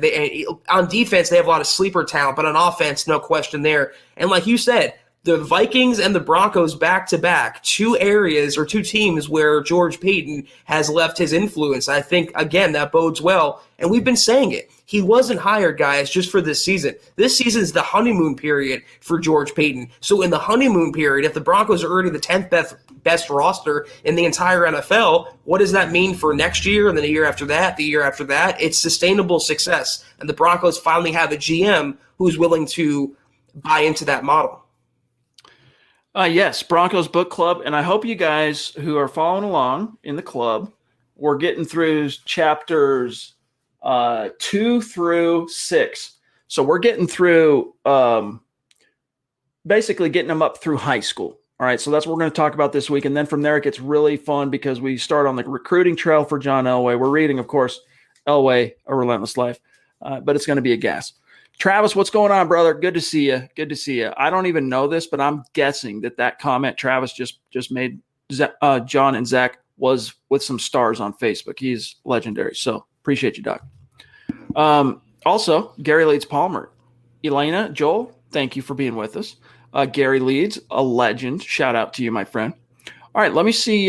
On defense, they have a lot of sleeper talent, but on offense, no question there. And like you said, the Vikings and the Broncos back-to-back, 2 areas or 2 teams where George Payton has left his influence. I think, again, that bodes well. And we've been saying it. He wasn't hired, guys, just for this season. This season is the honeymoon period for George Payton. So in the honeymoon period, if the Broncos are already the 10th best roster in the entire NFL, what does that mean for next year and then the year after that, the year after that? It's sustainable success. And the Broncos finally have a GM who's willing to buy into that model. Yes, Broncos Book Club. And I hope you guys who are following along in the club, we're getting through chapters 2 through 6. So we're getting through basically getting them up through high school. All right, so that's what we're going to talk about this week. And then from there, it gets really fun because we start on the recruiting trail for John Elway. We're reading, of course, Elway, A Relentless Life, but it's going to be a gas. Travis, what's going on, brother? Good to see you. Good to see you. I don't even know this, but I'm guessing that comment Travis just made John and Zach was with some stars on Facebook. He's legendary. So appreciate you, Doc. Also, Gary Leeds Palmer. Elena, Joel, thank you for being with us. Gary Leeds, a legend. Shout out to you, my friend. All right, let me see.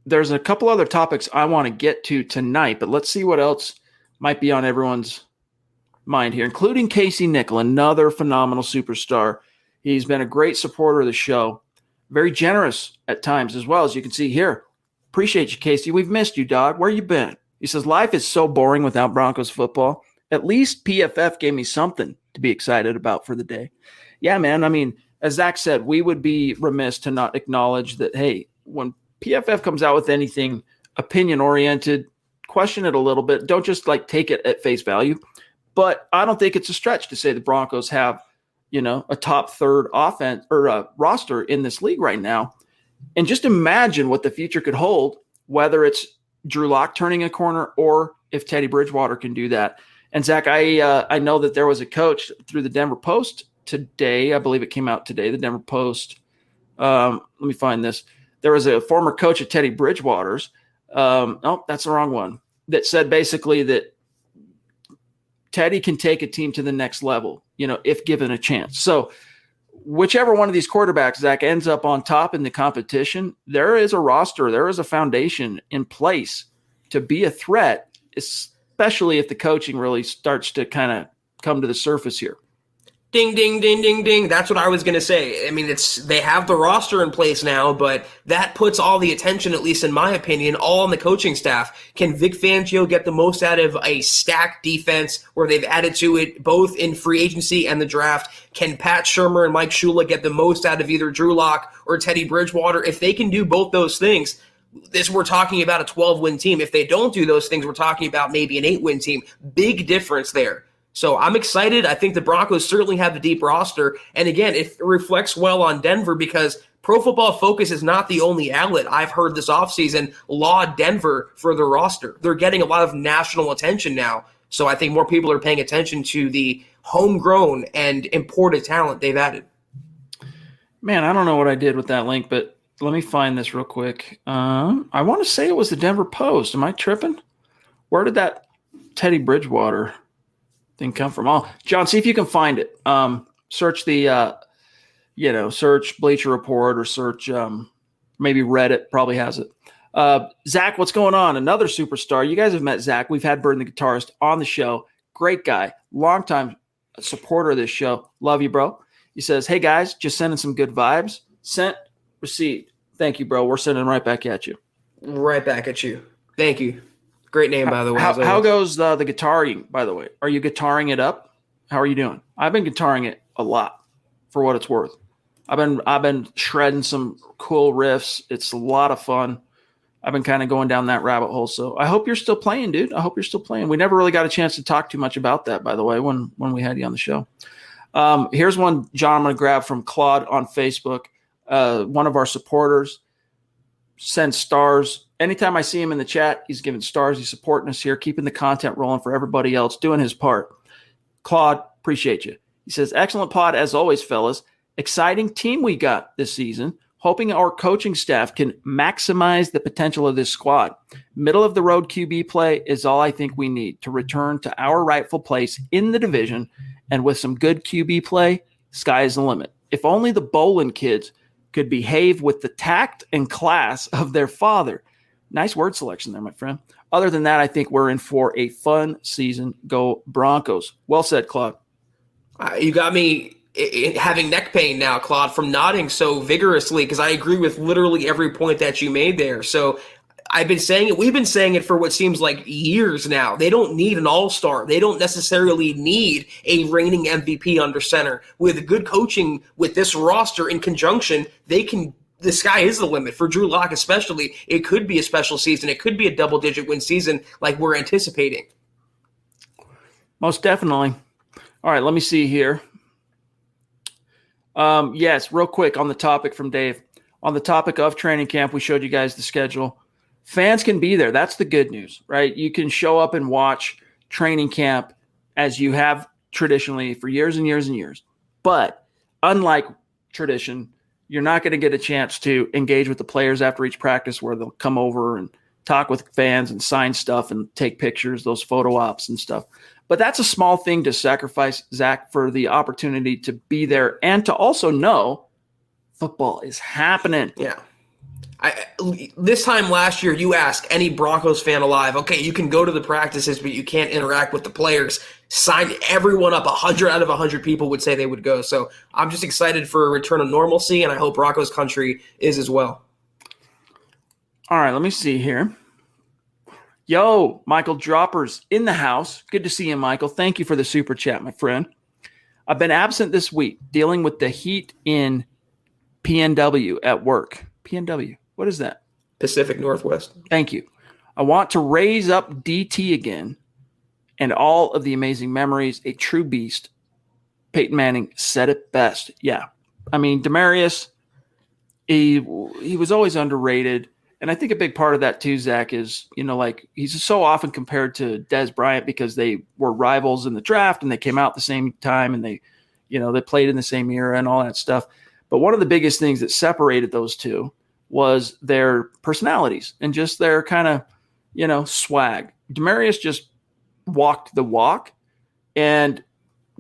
There's a couple other topics I want to get to tonight, but let's see what else might be on everyone's mind here, including Casey Nickel, another phenomenal superstar. He's been a great supporter of the show, very generous at times as well, as you can see here. Appreciate you, Casey. We've missed you, dog. Where you been? He says, life is so boring without Broncos football. At least PFF gave me something to be excited about for the day. Yeah, man. I mean, as Zach said, we would be remiss to not acknowledge that, hey, when PFF comes out with anything opinion-oriented, question it a little bit. Don't just take it at face value. But I don't think it's a stretch to say the Broncos have, a top third offense or roster in this league right now. And just imagine what the future could hold, whether it's Drew Lock turning a corner or if Teddy Bridgewater can do that. And Zach, I know that there was a coach through the Denver Post today. I believe it came out today. The Denver Post. Let me find this. There was a former coach at Teddy Bridgewater's. Oh, that's the wrong one. That said basically that Teddy can take a team to the next level, if given a chance. So whichever one of these quarterbacks, Zach, ends up on top in the competition, there is a roster, there is a foundation in place to be a threat, especially if the coaching really starts to kind of come to the surface here. Ding, ding, ding, ding, ding. That's what I was going to say. I mean, they have the roster in place now, but that puts all the attention, at least in my opinion, all on the coaching staff. Can Vic Fangio get the most out of a stacked defense where they've added to it both in free agency and the draft? Can Pat Shurmur and Mike Shula get the most out of either Drew Lock or Teddy Bridgewater? If they can do both those things, we're talking about a 12-win team. If they don't do those things, we're talking about maybe an 8-win team. Big difference there. So I'm excited. I think the Broncos certainly have a deep roster. And again, it reflects well on Denver because Pro Football Focus is not the only outlet I've heard this offseason laud Denver for their roster. They're getting a lot of national attention now. So I think more people are paying attention to the homegrown and imported talent they've added. Man, I don't know what I did with that link, but let me find this real quick. I want to say it was the Denver Post. Am I tripping? Where did that Teddy Bridgewater thing come from? Oh, John, see if you can find it. Search the, search Bleacher Report or search maybe Reddit probably has it. Zach, what's going on? Another superstar. You guys have met Zach. We've had Burn the Guitarist on the show. Great guy. Longtime supporter of this show. Love you, bro. He says, hey, guys, just sending some good vibes. Sent, received. Thank you, bro. We're sending right back at you. Right back at you. Thank you. Great name, by the way. How goes the guitaring, by the way? Are you guitaring it up? How are you doing? I've been guitaring it a lot, for what it's worth. I've been shredding some cool riffs. It's a lot of fun. I've been kind of going down that rabbit hole. So I hope you're still playing, dude. I hope you're still playing. We never really got a chance to talk too much about that, by the way, when we had you on the show. Here's one, John, I'm going to grab from Claude on Facebook. One of our supporters sends stars. Anytime I see him in the chat, he's giving stars. He's supporting us here, keeping the content rolling for everybody else, doing his part. Claude, appreciate you. He says, excellent pod as always, fellas. Exciting team we got this season. Hoping our coaching staff can maximize the potential of this squad. Middle of the road QB play is all I think we need to return to our rightful place in the division. And with some good QB play, sky is the limit. If only the Bolin kids could behave with the tact and class of their father. Nice word selection there, my friend. Other than that, I think we're in for a fun season. Go Broncos. Well said, Claude. You got me having neck pain now, Claude, from nodding so vigorously, because I agree with literally every point that you made there. So I've been saying it. We've been saying it for what seems like years now. They don't need an all-star. They don't necessarily need a reigning MVP under center. With good coaching with this roster in conjunction, the sky is the limit for Drew Lock especially. It could be a special season. It could be a double-digit win season like we're anticipating. Most definitely. All right, let me see here. Yes, real quick on the topic from Dave. On the topic of training camp, we showed you guys the schedule. Fans can be there. That's the good news, right? You can show up and watch training camp as you have traditionally for years and years and years. But unlike tradition, you're not going to get a chance to engage with the players after each practice where they'll come over and talk with fans and sign stuff and take pictures, those photo ops and stuff. But that's a small thing to sacrifice, Zach, for the opportunity to be there and to also know football is happening. Yeah. This time last year, you ask any Broncos fan alive, okay, you can go to the practices, but you can't interact with the players. Sign everyone up. 100 out of 100 people would say they would go. So I'm just excited for a return of normalcy, and I hope Broncos country is as well. All right, let me see here. Yo, Michael Droppers in the house. Good to see you, Michael. Thank you for the super chat, my friend. I've been absent this week dealing with the heat in PNW at work. PNW, what is that? Pacific Northwest. Thank you. I want to raise up DT again and all of the amazing memories. A true beast. Peyton Manning said it best. Yeah. I mean, Demaryius, he was always underrated. And I think a big part of that too, Zach, is, like he's so often compared to Dez Bryant because they were rivals in the draft and they came out at the same time and they played in the same era and all that stuff. But one of the biggest things that separated those two was their personalities and just their kind of, swag. Demaryius just walked the walk, and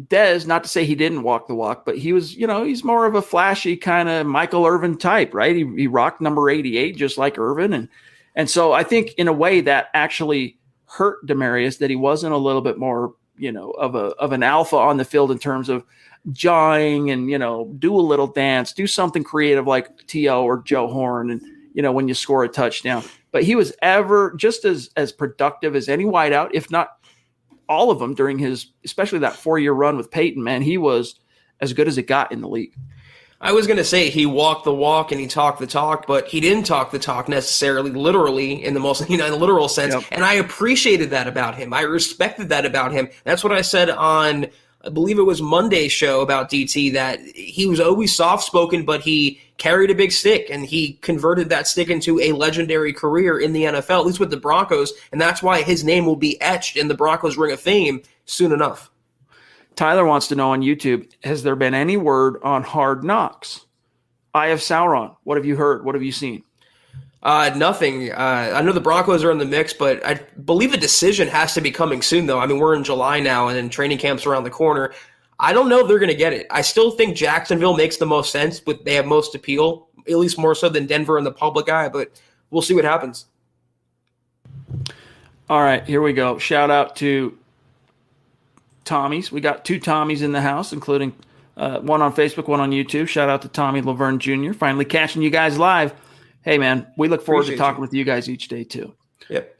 Dez, not to say he didn't walk the walk, but he was, he's more of a flashy kind of Michael Irvin type, right? He rocked number 88 just like Irvin. And so I think in a way that actually hurt Demaryius, that he wasn't a little bit more, of an alpha on the field in terms of jawing and, do a little dance, do something creative like T.O. or Joe Horn. And, when you score a touchdown, but he was ever just as productive as any wideout, if not all of them during especially that 4-year run with Peyton, man. He was as good as it got in the league. I was going to say he walked the walk and he talked the talk, but he didn't talk the talk necessarily literally in the most, in the literal sense. Yep. And I appreciated that about him. I respected that about him. That's what I said on, I believe it was Monday's show about DT, that he was always soft-spoken, but he carried a big stick, and he converted that stick into a legendary career in the NFL, at least with the Broncos, and that's why his name will be etched in the Broncos Ring of Fame soon enough. Tyler wants to know on YouTube, has there been any word on Hard Knocks? Eye of Sauron, what have you heard? What have you seen? Nothing. I know the Broncos are in the mix, but I believe a decision has to be coming soon, though. I mean, we're in July now, and then training camp's around the corner. I don't know if they're going to get it. I still think Jacksonville makes the most sense, but they have most appeal, at least more so than Denver in the public eye, but we'll see what happens. All right, here we go. Shout out to Tommies. We got 2 Tommies in the house, including one on Facebook, one on YouTube. Shout out to Tommy Laverne Jr. Finally catching you guys live. Hey, man, we look forward Appreciate to talking you. with you guys each day too. Yep.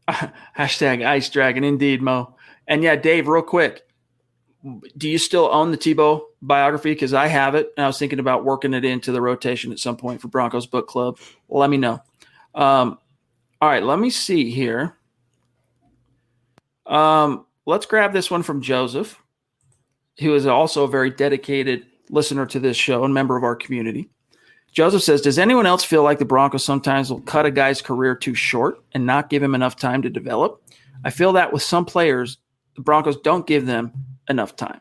Hashtag Ice Dragon, indeed, Mo. And yeah, Dave, real quick, do you still own the Tebow biography? Because I have it, and I was thinking about working it into the rotation at some point for Broncos Book Club. Well, let me know. All right, let me see here. Let's grab this one from Joseph, who is also a very dedicated listener to this show and member of our community. Joseph says, does anyone else feel like the Broncos sometimes will cut a guy's career too short and not give him enough time to develop? I feel that with some players, the Broncos don't give them enough time.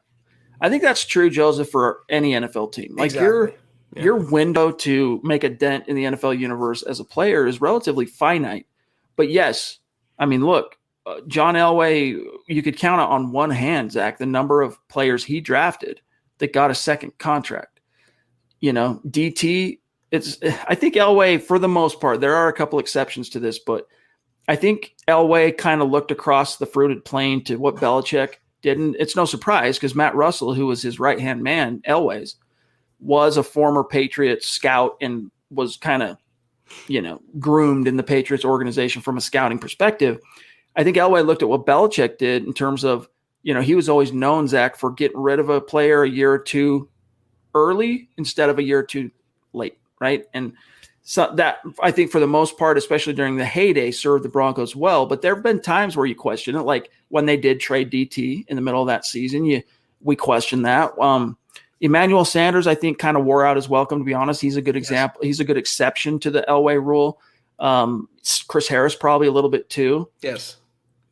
I think that's true, Joseph, for any NFL team. Like Exactly. your window to make a dent in the NFL universe as a player is relatively finite. But yes, I mean, look, John Elway, you could count on one hand, Zach, the number of players he drafted that got a second contract. You know, DT, I think Elway, for the most part, there are a couple exceptions to this, but I think Elway kind of looked across the fruited plain to what Belichick didn't. It's no surprise because Matt Russell, who was his right-hand man, Elway's, was a former Patriots scout and was kind of, groomed in the Patriots organization from a scouting perspective. I think Elway looked at what Belichick did in terms of, he was always known, Zach, for getting rid of a player a year or two early instead of a year or two late, right? And so that, I think, for the most part, especially during the heyday, served the Broncos well. But there have been times where you question it, like when they did trade DT in the middle of that season. We question that. Emmanuel Sanders, I think, kind of wore out his welcome, to be honest. He's a good example. He's a good exception to the Elway rule. Chris Harris probably a little bit too. Yes.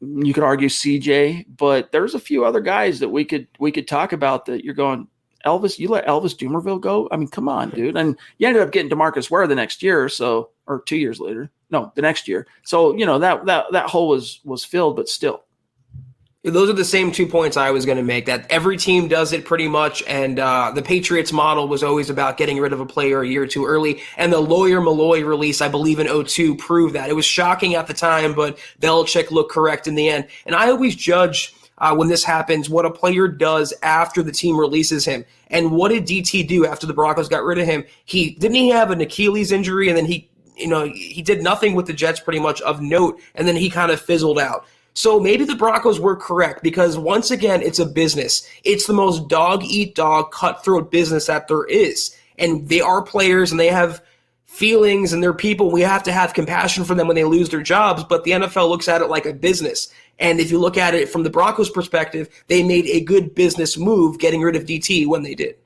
You could argue CJ, but there's a few other guys that we could talk about that you're going, Elvis, you let Elvis Dumervil go? I mean, come on, dude. And you ended up getting DeMarcus Ware the next year or so, or 2 years later. No, the next year. So, that hole was filled, but still. Those are the same 2 points I was going to make, that every team does it pretty much, and the Patriots model was always about getting rid of a player a year or two early, and the Lawyer Malloy release, I believe in 2002, proved that. It was shocking at the time, but Belichick looked correct in the end. And I always judge when this happens what a player does after the team releases him. And what did DT do after the Broncos got rid of him? Didn't he have an Achilles injury, and then he did nothing with the Jets pretty much of note, and then he kind of fizzled out. So maybe the Broncos were correct because, once again, it's a business. It's the most dog-eat-dog, cutthroat business that there is. And they are players, and they have feelings, and they're people. We have to have compassion for them when they lose their jobs, but the NFL looks at it like a business. And if you look at it from the Broncos' perspective, they made a good business move getting rid of DT when they did.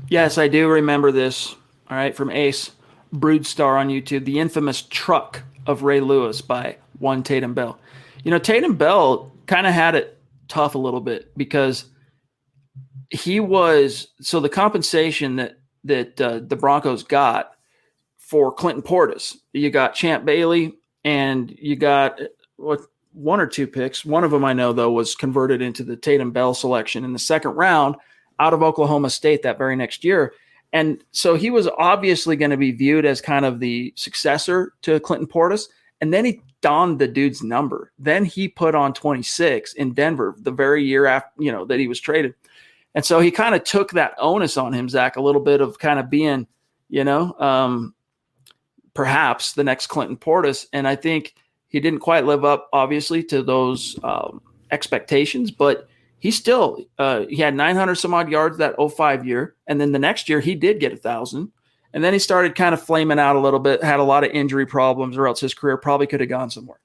Yes, I do remember this. All right, from Ace Broodstar on YouTube, the infamous truck of Ray Lewis by one Tatum Bell. Tatum Bell kind of had it tough a little bit because the compensation that the Broncos got for Clinton Portis, you got Champ Bailey and you got one or two picks. One of them I know, though, was converted into the Tatum Bell selection in the second round out of Oklahoma State that very next year. And so he was obviously going to be viewed as kind of the successor to Clinton Portis. And then he donned the dude's number. Then he put on 26 in Denver the very year after, that he was traded. And so he kind of took that onus on him, Zach, a little bit of kind of being, perhaps the next Clinton Portis. And I think he didn't quite live up, obviously, to those expectations, but he still he had 900 some odd yards that 2005 year. And then the next year he did get 1,000. And then he started kind of flaming out a little bit, had a lot of injury problems, or else his career probably could have gone somewhere.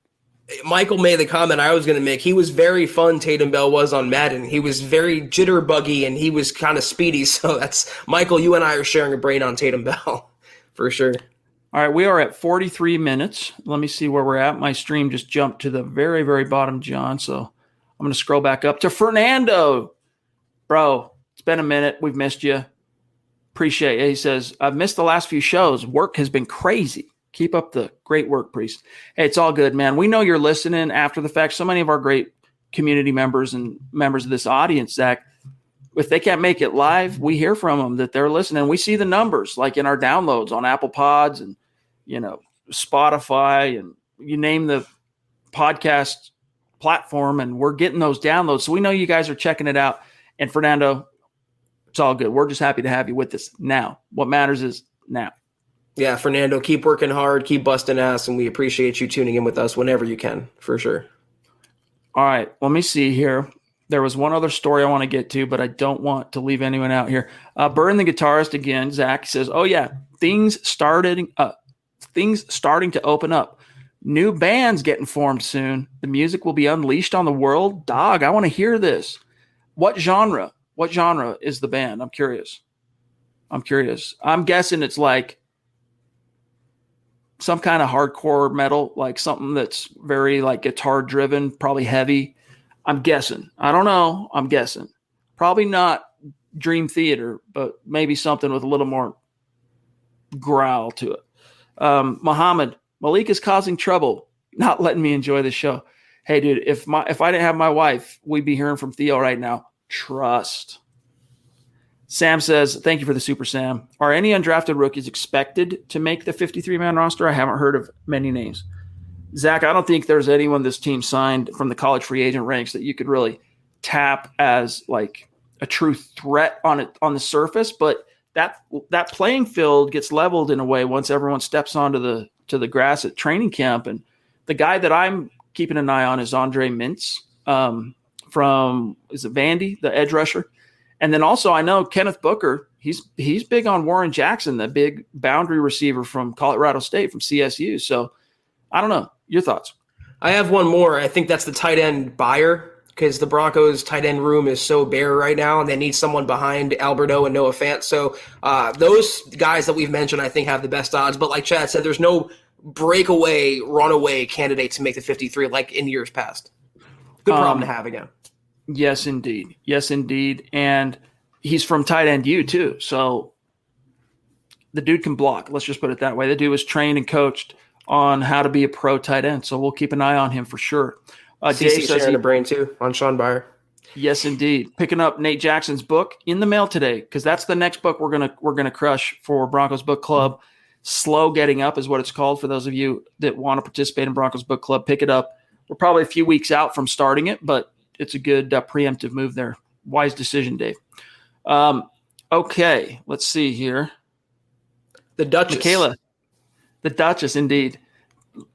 Michael made the comment I was going to make. He was very fun, Tatum Bell was on Madden. He was very jitterbuggy, and he was kind of speedy. So that's, Michael, you and I are sharing a brain on Tatum Bell, for sure. All right, we are at 43 minutes. Let me see where we're at. My stream just jumped to the very, very bottom, John. So I'm going to scroll back up to Fernando. Bro, it's been a minute. We've missed you. Appreciate it. He says, I've missed the last few shows. Work has been crazy. Keep up the great work, Priest. Hey, it's all good, man. We know you're listening after the fact. So many of our great community members and members of this audience, Zach, if they can't make it live, we hear from them that they're listening. We see the numbers, like in our downloads on Apple Pods and, Spotify, and you name the podcast platform, and we're getting those downloads. So we know you guys are checking it out. And Fernando, It's all good. We're just happy to have you with us now. What matters is now. Yeah, Fernando, keep working hard, keep busting ass, and we appreciate you tuning in with us whenever you can, for sure. All right, let me see here. There was one other story I want to get to, but I don't want to leave anyone out here. Burn the guitarist again, Zach, says, oh, yeah, things starting to open up. New bands getting formed soon. The music will be unleashed on the world. Dog, I want to hear this. What genre? What genre is the band? I'm curious. I'm guessing it's like some kind of hardcore metal, like something that's very like guitar driven, probably heavy. I'm guessing. I don't know. I'm guessing. Probably not Dream Theater, but maybe something with a little more growl to it. Muhammad, Malik is causing trouble, not letting me enjoy the show. Hey, dude, if I didn't have my wife, we'd be hearing from Theo right now. Trust. Sam says, thank you for the super, Sam. Are any undrafted rookies expected to make the 53-man roster? I haven't heard of many names. Zach, I don't think there's anyone this team signed from the college free agent ranks that you could really tap as like a true threat on the surface, but that playing field gets leveled in a way once everyone steps onto the grass at training camp. And the guy that I'm keeping an eye on is Andre Mintz from Vandy, the edge rusher. And then also I know Kenneth Booker, he's big on Warren Jackson, the big boundary receiver from Colorado State, from CSU. So I don't know. Your thoughts? I have one more. I think that's the tight end buyer, because the Broncos tight end room is so bare right now, and they need someone behind Alberto and Noah Fant. So those guys that we've mentioned, I think, have the best odds. But like Chad said, there's no breakaway, runaway candidate to make the 53 like in years past. Good problem to have again. Yes, indeed. Yes, indeed. And he's from tight end U too. So the dude can block. Let's just put it that way. The dude was trained and coached on how to be a pro tight end. So we'll keep an eye on him for sure. Dave says sharing a brain too on Sean Byer. Yes, indeed. Picking up Nate Jackson's book in the mail today, because that's the next book we're gonna crush for Broncos Book Club. Slow Getting Up is what it's called. For those of you that want to participate in Broncos Book Club, pick it up. We're probably a few weeks out from starting it, but it's a good preemptive move there. Wise decision, Dave. Okay, let's see here. The Duchess. Michaela. The Duchess, indeed.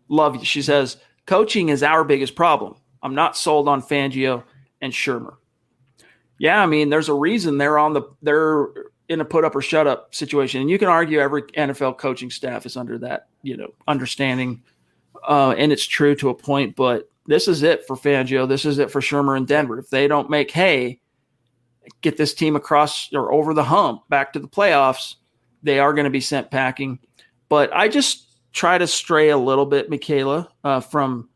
Love you. She says, coaching is our biggest problem. I'm not sold on Fangio and Shermer. Yeah, I mean, there's a reason they're in a put up or shut up situation. And you can argue every NFL coaching staff is under that, understanding. And it's true to a point, but this is it for Fangio. This is it for Shermer and Denver. If they don't make hay, get this team across or over the hump back to the playoffs, they are going to be sent packing. But I just try to stray a little bit, Michaela, from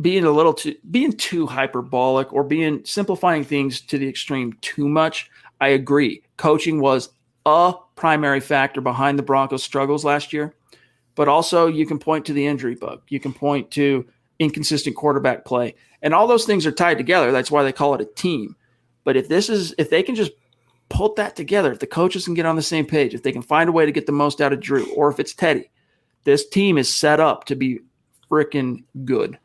being too hyperbolic or simplifying things to the extreme too much. I agree. Coaching was a primary factor behind the Broncos' struggles last year, but also you can point to the injury bug. You can point to inconsistent quarterback play, and all those things are tied together. That's why they call it a team. But if they can just pull that together, if the coaches can get on the same page, if they can find a way to get the most out of Drew, or if it's Teddy, this team is set up to be freaking good.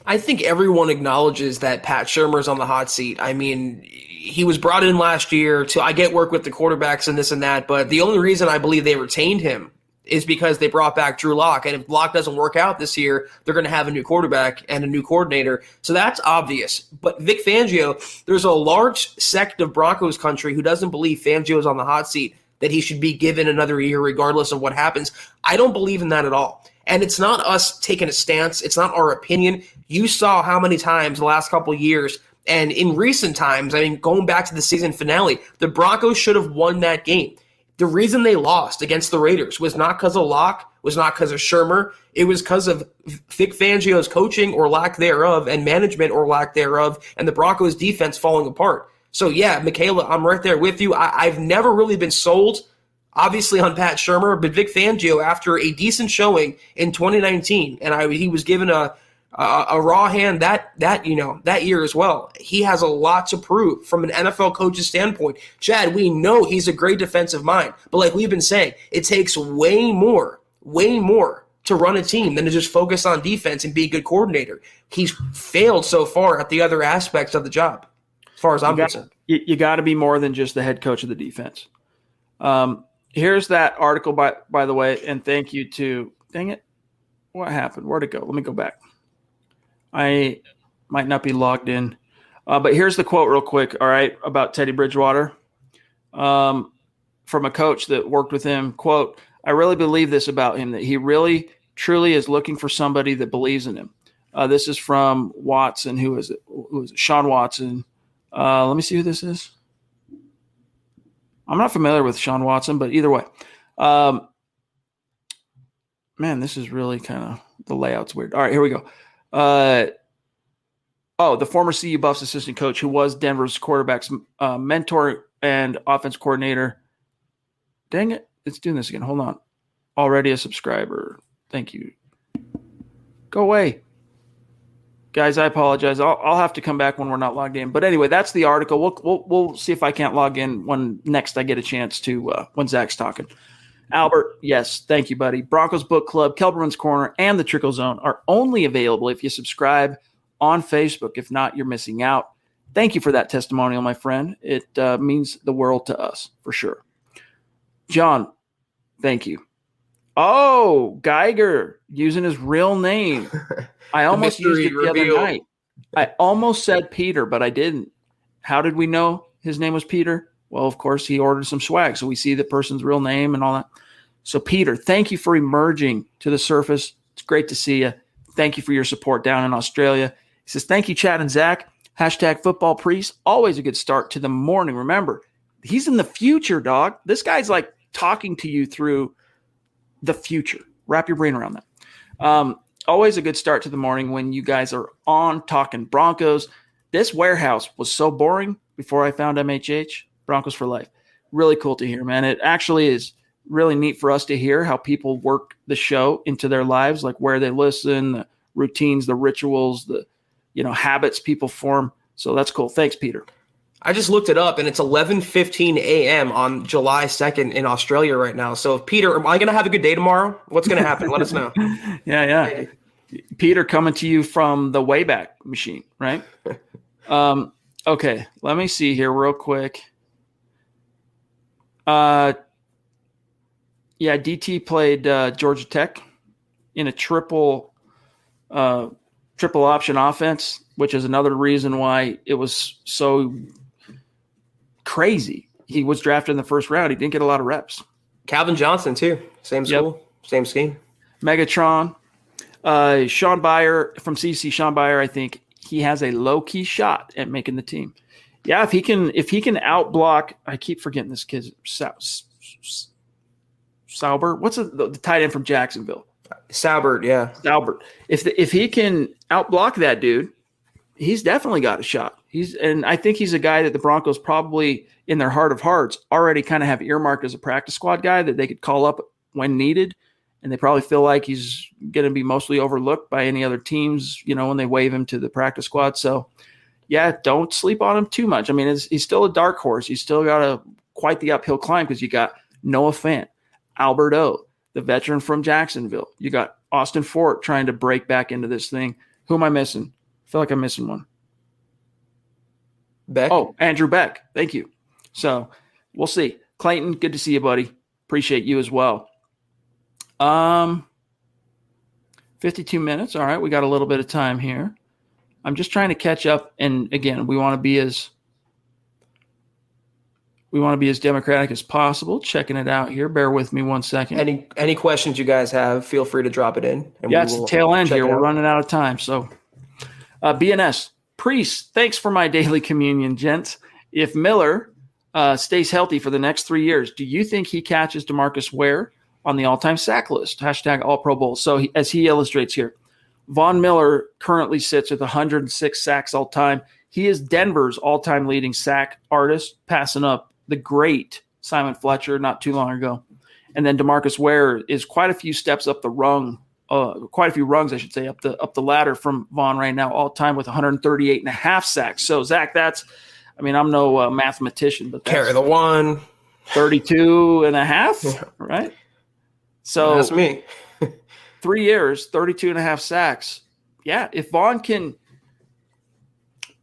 I think everyone acknowledges that Pat Shermer's on the hot seat. I mean, he was brought in last year I get work with the quarterbacks and this and that, but the only reason I believe they retained him is because they brought back Drew Lock. And if Lock doesn't work out this year, they're going to have a new quarterback and a new coordinator. So that's obvious. But Vic Fangio, there's a large sect of Broncos country who doesn't believe Fangio is on the hot seat, that he should be given another year regardless of what happens. I don't believe in that at all. And it's not us taking a stance. It's not our opinion. You saw how many times the last couple of years, and in recent times, I mean, going back to the season finale, the Broncos should have won that game. The reason they lost against the Raiders was not because of Locke, was not because of Shermer. It was because of Vic Fangio's coaching or lack thereof, and management or lack thereof, and the Broncos defense falling apart. So yeah, Michaela, I'm right there with you. I've never really been sold, obviously, on Pat Shermer, but Vic Fangio, after a decent showing in 2019, and he was given a raw hand that year as well. He has a lot to prove from an NFL coach's standpoint. Chad, we know he's a great defensive mind, but like we've been saying, it takes way more to run a team than to just focus on defense and be a good coordinator. He's failed so far at the other aspects of the job, as far as I'm concerned. You got to be more than just the head coach of the defense. Here's that article, by the way, and thank you to – dang it. What happened? Where'd it go? Let me go back. I might not be logged in. But here's the quote real quick, all right, about Teddy Bridgewater from a coach that worked with him. Quote, I really believe this about him, that he really, truly is looking for somebody that believes in him. This is from Watson. Who is it? Sean Watson. Let me see who this is. I'm not familiar with Sean Watson, but either way. Man, this is really kind of – the layout's weird. All right, here we go. The former CU Buffs assistant coach who was Denver's quarterback's mentor and offense coordinator. Dang it. It's doing this again. Hold on. Already a subscriber. Thank you. Go away. Guys, I apologize. I'll have to come back when we're not logged in. But anyway, that's the article. We'll see if I can't log in when next I get a chance to when Zach's talking. Albert, yes, thank you, buddy. Broncos Book Club, Kelberman's Corner, and the Trickle Zone are only available if you subscribe on Facebook. If not, you're missing out. Thank you for that testimonial, my friend. It means the world to us, for sure. John, thank you. Oh, Geiger, using his real name. I almost used it the other night. I almost said Peter, but I didn't. How did we know his name was Peter? Well, of course, he ordered some swag, so we see the person's real name and all that. So, Peter, thank you for emerging to the surface. It's great to see you. Thank you for your support down in Australia. He says, thank you, Chad and Zach. #football priest. Always a good start to the morning. Remember, he's in the future, dog. This guy's like talking to you through the future. Wrap your brain around that. Always a good start to the morning when you guys are on talking Broncos. This warehouse was so boring before I found MHH. Broncos for life. Really cool to hear, man. It actually is really neat for us to hear how people work the show into their lives, like where they listen, the routines, the rituals, the habits people form. So that's cool. Thanks, Peter. I just looked it up, and it's 11:15 a.m. on July 2nd in Australia right now. So, Peter, am I going to have a good day tomorrow? What's going to happen? Let us know. Yeah. Peter coming to you from the Wayback Machine, right? Okay, let me see here real quick. DT played Georgia Tech in a triple option offense, which is another reason why it was so crazy. He was drafted in the first round. He didn't get a lot of reps. Calvin Johnson, too. Same school, Same scheme. Megatron. Sean Byer from CC. Sean Byer, I think he has a low-key shot at making the team. Yeah, if he can outblock, I keep forgetting this kid's Saubert. What's the tight end from Jacksonville? Saubert, yeah. Saubert. If he can outblock that dude, he's definitely got a shot. And I think he's a guy that the Broncos probably, in their heart of hearts, already kind of have earmarked as a practice squad guy that they could call up when needed. And they probably feel like he's going to be mostly overlooked by any other teams, when they waive him to the practice squad. So, yeah, don't sleep on him too much. I mean, he's still a dark horse. He's still got quite the uphill climb because you got Noah Fant, Albert O, the veteran from Jacksonville. You got Austin Fort trying to break back into this thing. Who am I missing? I feel like I'm missing one. Beck. Oh, Andrew Beck. Thank you. So we'll see. Clayton, good to see you, buddy. Appreciate you as well. 52 minutes. All right. We got a little bit of time here. I'm just trying to catch up. And again, we want to be as democratic as possible. Checking it out here. Bear with me 1 second. Any questions you guys have, feel free to drop it in. And it's the tail end here. We're running out of time. So BNS Priest, thanks for my daily communion, gents. If Miller stays healthy for the next 3 years, do you think he catches DeMarcus Ware on the all-time sack list? # All Pro Bowl. So as he illustrates here, Von Miller currently sits with 106 sacks all time. He is Denver's all-time leading sack artist, passing up the great Simon Fletcher not too long ago. And then DeMarcus Ware is quite a few steps up the rung, quite a few rungs, I should say, up the ladder from Von right now, all time with 138.5 sacks. So Zach, I'm no mathematician, but that's carry the one. 32.5, right? So that's me. 3 years, 32.5 sacks. Yeah, if Vaughn can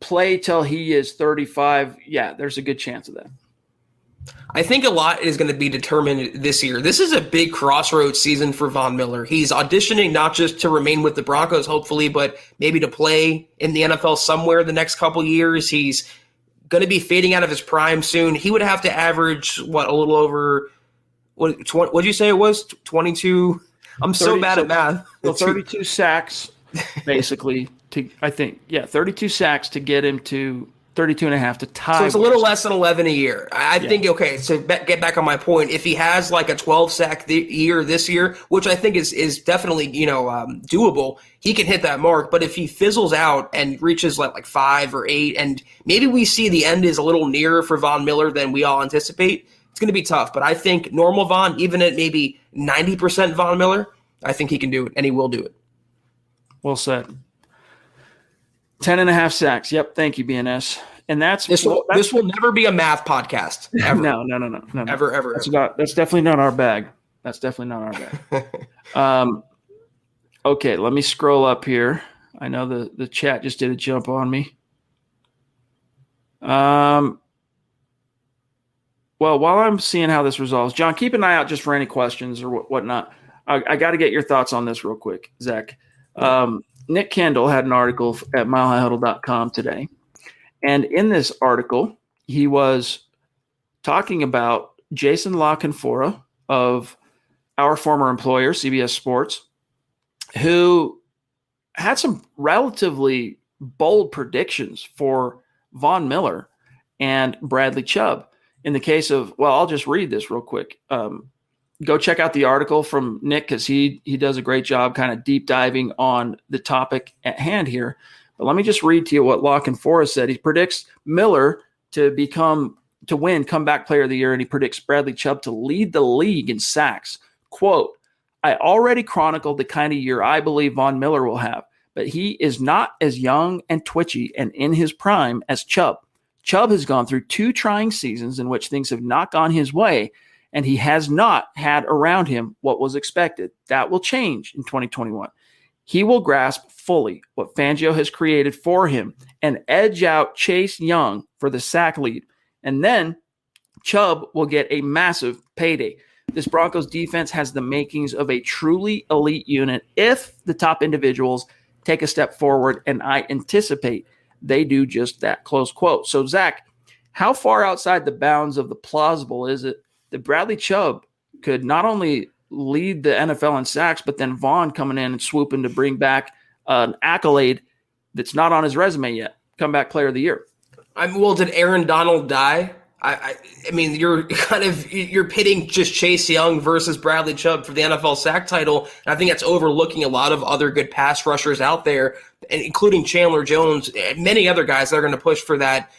play till he is 35, yeah, there's a good chance of that. I think a lot is going to be determined this year. This is a big crossroads season for Von Miller. He's auditioning not just to remain with the Broncos, hopefully, but maybe to play in the NFL somewhere the next couple years. He's going to be fading out of his prime soon. He would have to average, a little over, what did you say it was? 22? I'm so bad at math. Well, 32 sacks, basically, 32 sacks to get him to 32 and a half to tie. So it's a little less than 11 a year. I think, okay, so get back on my point. If he has like a 12 sack year this year, which I think is definitely, doable, he can hit that mark. But if he fizzles out and reaches like 5 or 8, and maybe we see the end is a little nearer for Von Miller than we all anticipate, it's going to be tough. But I think normal Von, even at maybe 90% Von Miller, I think he can do it, and he will do it. Well said. 10 and a half sacks. Yep. Thank you, BNS. And this will never be a math podcast. Ever. No. Ever. That's definitely not our bag. Okay. Let me scroll up here. I know the chat just did a jump on me. Well, while I'm seeing how this resolves, John, keep an eye out just for any questions or whatnot. I got to get your thoughts on this real quick, Zach. Nick Kendall had an article at milehighhuddle.com today. And in this article, he was talking about Jason La Canfora of our former employer, CBS Sports, who had some relatively bold predictions for Von Miller and Bradley Chubb. In the case of, I'll just read this real quick. Go check out the article from Nick because he does a great job kind of deep diving on the topic at hand here. But let me just read to you what La Canfora said. He predicts Miller to win comeback player of the year, and he predicts Bradley Chubb to lead the league in sacks. Quote, I already chronicled the kind of year I believe Von Miller will have, but he is not as young and twitchy and in his prime as Chubb. Chubb has gone through 2 trying seasons in which things have not gone his way, and he has not had around him what was expected. That will change in 2021. He will grasp fully what Fangio has created for him and edge out Chase Young for the sack lead. And then Chubb will get a massive payday. This Broncos defense has the makings of a truly elite unit if the top individuals take a step forward, and I anticipate they do just that, close quote. So, Zach, how far outside the bounds of the plausible is it that Bradley Chubb could not only lead the NFL in sacks, but then Vaughn coming in and swooping to bring back an accolade that's not on his resume yet, comeback player of the year? Did Aaron Donald die? I mean, you're pitting just Chase Young versus Bradley Chubb for the NFL sack title, and I think that's overlooking a lot of other good pass rushers out there, including Chandler Jones and many other guys that are going to push for that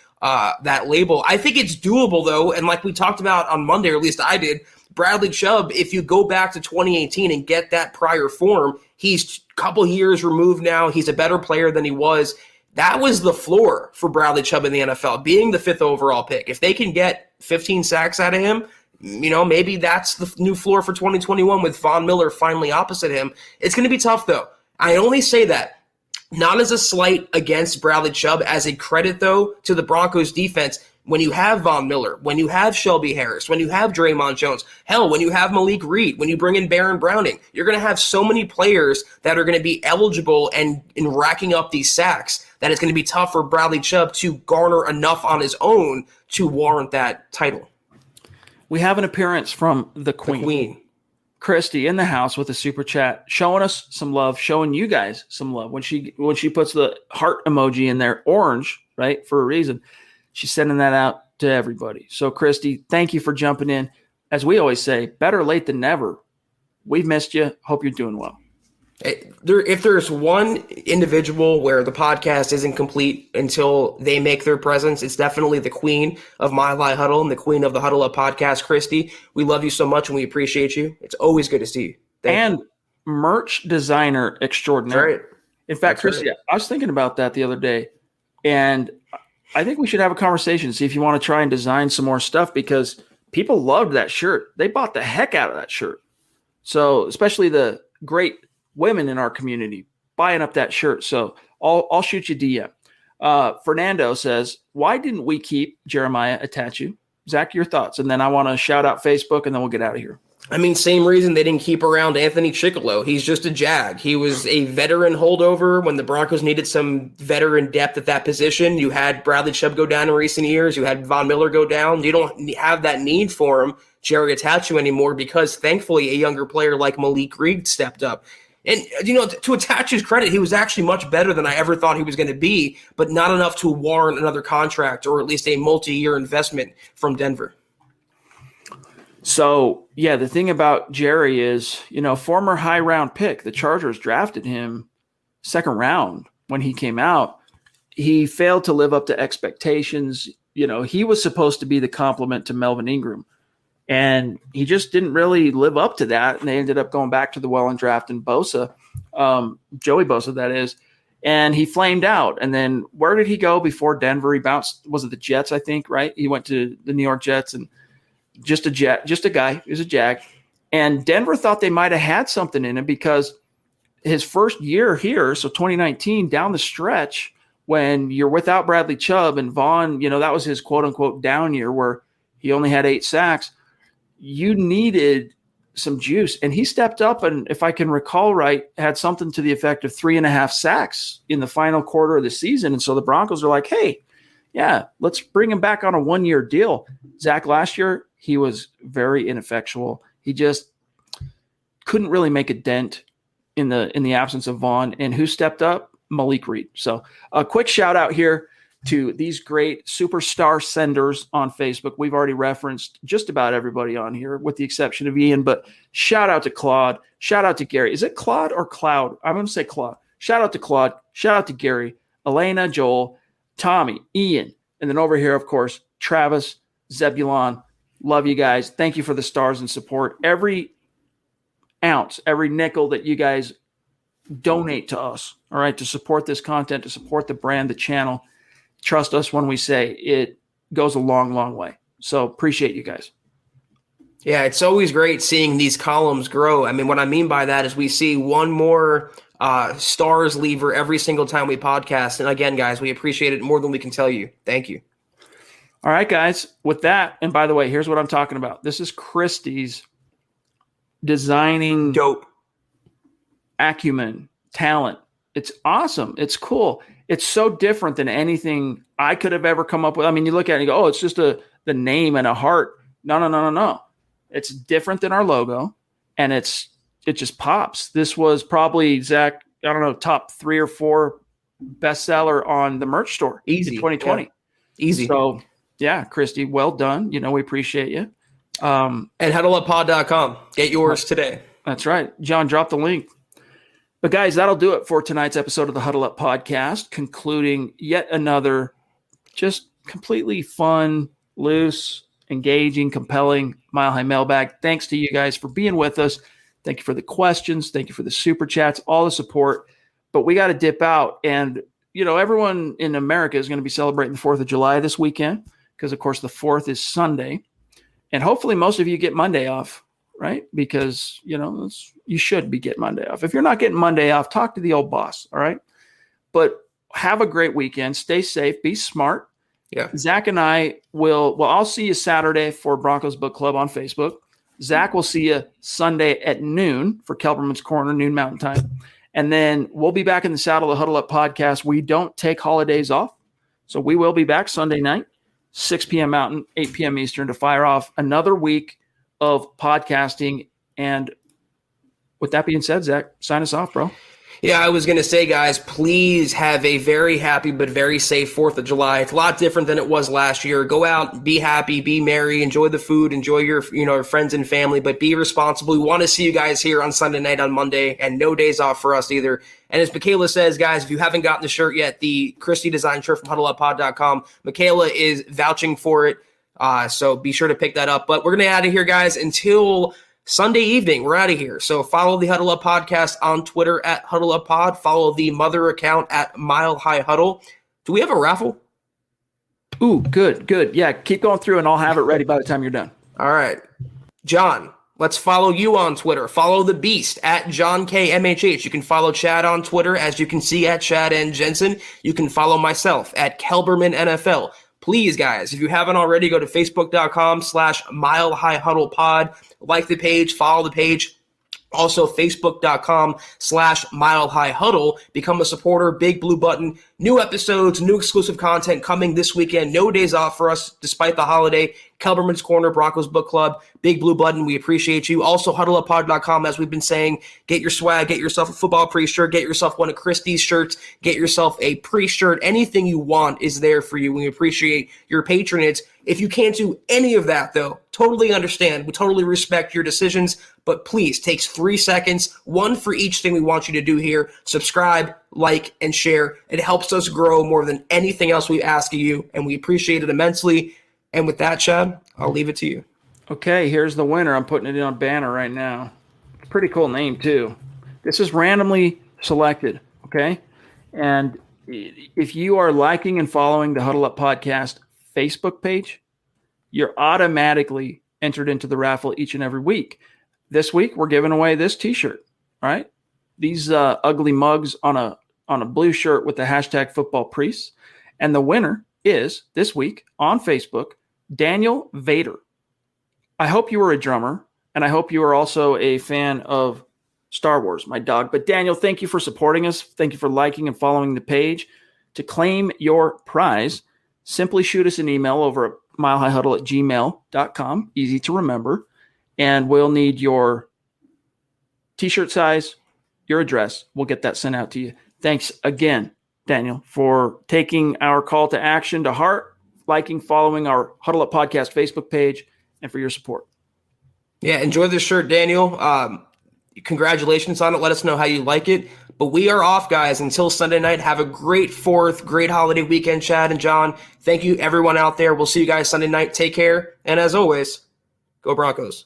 label. I think it's doable, though, and like we talked about on Monday, or at least I did, Bradley Chubb, if you go back to 2018 and get that prior form, he's a couple years removed now. He's a better player than he was. That was the floor for Bradley Chubb in the NFL, being the 5th overall pick. If they can get 15 sacks out of him, maybe that's the new floor for 2021 with Von Miller finally opposite him. It's going to be tough, though. I only say that not as a slight against Bradley Chubb, as a credit, though, to the Broncos defense. When you have Von Miller, when you have Shelby Harris, when you have Draymond Jones, hell, when you have Malik Reed, when you bring in Baron Browning, you're going to have so many players that are going to be eligible and in racking up these sacks that it's going to be tough for Bradley Chubb to garner enough on his own to warrant that title. We have an appearance from the Queen. Christy in the house with a super chat, showing us some love, showing you guys some love. When she puts the heart emoji in there, orange, right, for a reason. She's sending that out to everybody. So, Christy, thank you for jumping in. As we always say, better late than never. We've missed you. Hope you're doing well. If there's one individual where the podcast isn't complete until they make their presence, it's definitely the queen of Mile High Huddle and the queen of the Huddle Up podcast, Christy. We love you so much and we appreciate you. It's always good to see you. Thank you. Merch designer extraordinary. Right. In fact, Christy, I was thinking about that the other day, and I think we should have a conversation, see if you want to try and design some more stuff, because people loved that shirt. They bought the heck out of that shirt. So especially the great women in our community buying up that shirt. So I'll shoot you DM. Fernando says, why didn't we keep Jeremiah Atachu? Zach, your thoughts. And then I want to shout out Facebook, and then we'll get out of here. I mean, same reason they didn't keep around Anthony Chickalo. He's just a Jag. He was a veteran holdover when the Broncos needed some veteran depth at that position. You had Bradley Chubb go down in recent years. You had Von Miller go down. You don't have that need for him, Jerry Atachu, anymore, because thankfully a younger player like Malik Reed stepped up. And, to Atachu's credit, he was actually much better than I ever thought he was going to be, but not enough to warrant another contract or at least a multi-year investment from Denver. So, yeah, the thing about Jerry is, former high-round pick. The Chargers drafted him second round when he came out. He failed to live up to expectations. He was supposed to be the complement to Melvin Ingram, and he just didn't really live up to that, and they ended up going back to the well and drafting Bosa, Joey Bosa, that is, and he flamed out. And then where did he go before Denver? He bounced, was it the Jets, I think, right? He went to the New York Jets, and just a guy. He was a Jag. And Denver thought they might have had something in him because his first year here, so 2019, down the stretch, when you're without Bradley Chubb and Vaughn, that was his quote-unquote down year where he only had 8 sacks, you needed some juice. And he stepped up and, if I can recall right, had something to the effect of 3.5 sacks in the final quarter of the season. And so the Broncos are like, hey, yeah, let's bring him back on a 1-year deal. Zach, last year, he was very ineffectual. He just couldn't really make a dent in the absence of Vaughn. And who stepped up? Malik Reed. So a quick shout out here to these great superstar senders on Facebook. We've already referenced just about everybody on here with the exception of Ian, but shout out to Claude. Shout out to Gary. Is it Claude or Cloud? I'm going to say Claude. Shout out to Claude. Shout out to Gary, Elena, Joel, Tommy, Ian, and then over here, of course, Travis, Zebulon. Love you guys. Thank you for the stars and support. Every ounce, every nickel that you guys donate to us, all right, to support this content, to support the brand, the channel, trust us when we say it goes a long, long way. So appreciate you guys. Yeah, it's always great seeing these columns grow. I mean, what I mean by that is we see one more stars lever every single time we podcast. And again, guys, we appreciate it more than we can tell you. Thank you. All right, guys, with that, and by the way, here's what I'm talking about. This is Christie's designing dope acumen, talent. It's awesome. It's cool. It's so different than anything I could have ever come up with. I mean, you look at it and you go, oh, it's just the name and a heart. No. It's different than our logo, and it just pops. This was probably, Zach, I don't know, top 3 or 4 bestseller on the merch store in 2020. Yeah. Easy. So, yeah, Christy, well done. We appreciate you. And huddleuppod.com. Get yours today. That's right. John, drop the link. But, guys, that'll do it for tonight's episode of the Huddle Up Podcast, concluding yet another just completely fun, loose, engaging, compelling Mile High Mailbag. Thanks to you guys for being with us. Thank you for the questions. Thank you for the super chats, all the support. But we got to dip out. And, everyone in America is going to be celebrating the 4th of July this weekend because, of course, the 4th is Sunday. And hopefully most of you get Monday off, right? Because, you should be getting Monday off. If you're not getting Monday off, talk to the old boss, all right? But have a great weekend. Stay safe. Be smart. Yeah. Zach and I I'll see you Saturday for Broncos Book Club on Facebook. Zach will see you Sunday at noon for Kelberman's Corner, noon Mountain Time. And then we'll be back in the saddle of the Huddle Up Podcast. We don't take holidays off. So we will be back Sunday night, 6 p.m. Mountain, 8 p.m. Eastern, to fire off another week of podcasting. And with that being said, Zach, sign us off, bro. Yeah, I was going to say, guys, please have a very happy but very safe 4th of July. It's a lot different than it was last year. Go out, be happy, be merry, enjoy the food, enjoy your friends and family, but be responsible. We want to see you guys here on Sunday night, on Monday, and no days off for us either. And as Michaela says, guys, if you haven't gotten the shirt yet, the Christie design shirt from huddleuppod.com, Michaela is vouching for it, so be sure to pick that up. But we're going to get out of here, guys, until Sunday evening. We're out of here. So follow the Huddle Up Podcast on Twitter at Huddle Up Pod. Follow the mother account at Mile High Huddle. Do we have a raffle? Ooh, good. Yeah, keep going through and I'll have it ready by the time you're done. All right. John, Let's follow you on Twitter. Follow the Beast at John K MHH. You can follow Chad on Twitter, as you can see, at Chad and Jensen. You can follow myself at Kelberman NFL. Please, guys, if you haven't already, go to facebook.com/Mile High Huddle Pod. Like the page, follow the page. Also, facebook.com/Mile High Huddle. Become a supporter, big blue button. New episodes, new exclusive content coming this weekend. No days off for us despite the holiday. Kelberman's Corner, Broncos Book Club, big blue button. We appreciate you. Also, huddleuppod.com, as we've been saying, get your swag, get yourself a football pre-shirt, get yourself one of Christie's shirts, get yourself a pre-shirt. Anything you want is there for you. We appreciate your patronage. If you can't do any of that, though, totally understand. We totally respect your decisions, but please, takes 3 seconds, one for each thing we want you to do here. Subscribe, like, and share. It helps us grow more than anything else we ask of you, and we appreciate it immensely. And with that, Chad, I'll leave it to you. Okay, here's the winner. I'm putting it on banner right now. Pretty cool name, too. This is randomly selected, okay? And if you are liking and following the Huddle Up Podcast Facebook page, you're automatically entered into the raffle each and every week. This week, we're giving away this T-shirt, all right? These ugly mugs on a blue shirt with the hashtag Football Priests. And the winner is, this week, on Facebook, Daniel Vader. I hope you were a drummer, and I hope you are also a fan of Star Wars, my dog. But Daniel, thank you for supporting us. Thank you for liking and following the page. To claim your prize, simply shoot us an email over at milehighhuddle@gmail.com. Easy to remember. And we'll need your T-shirt size, your address. We'll get that sent out to you. Thanks again, Daniel, for taking our call to action to heart, liking, following our Huddle Up Podcast Facebook page, and for your support. Yeah, enjoy this shirt, Daniel. Congratulations on it. Let us know how you like it. But we are off, guys, until Sunday night. Have a great 4th, great holiday weekend, Chad and John. Thank you, everyone out there. We'll see you guys Sunday night. Take care. And as always, go Broncos.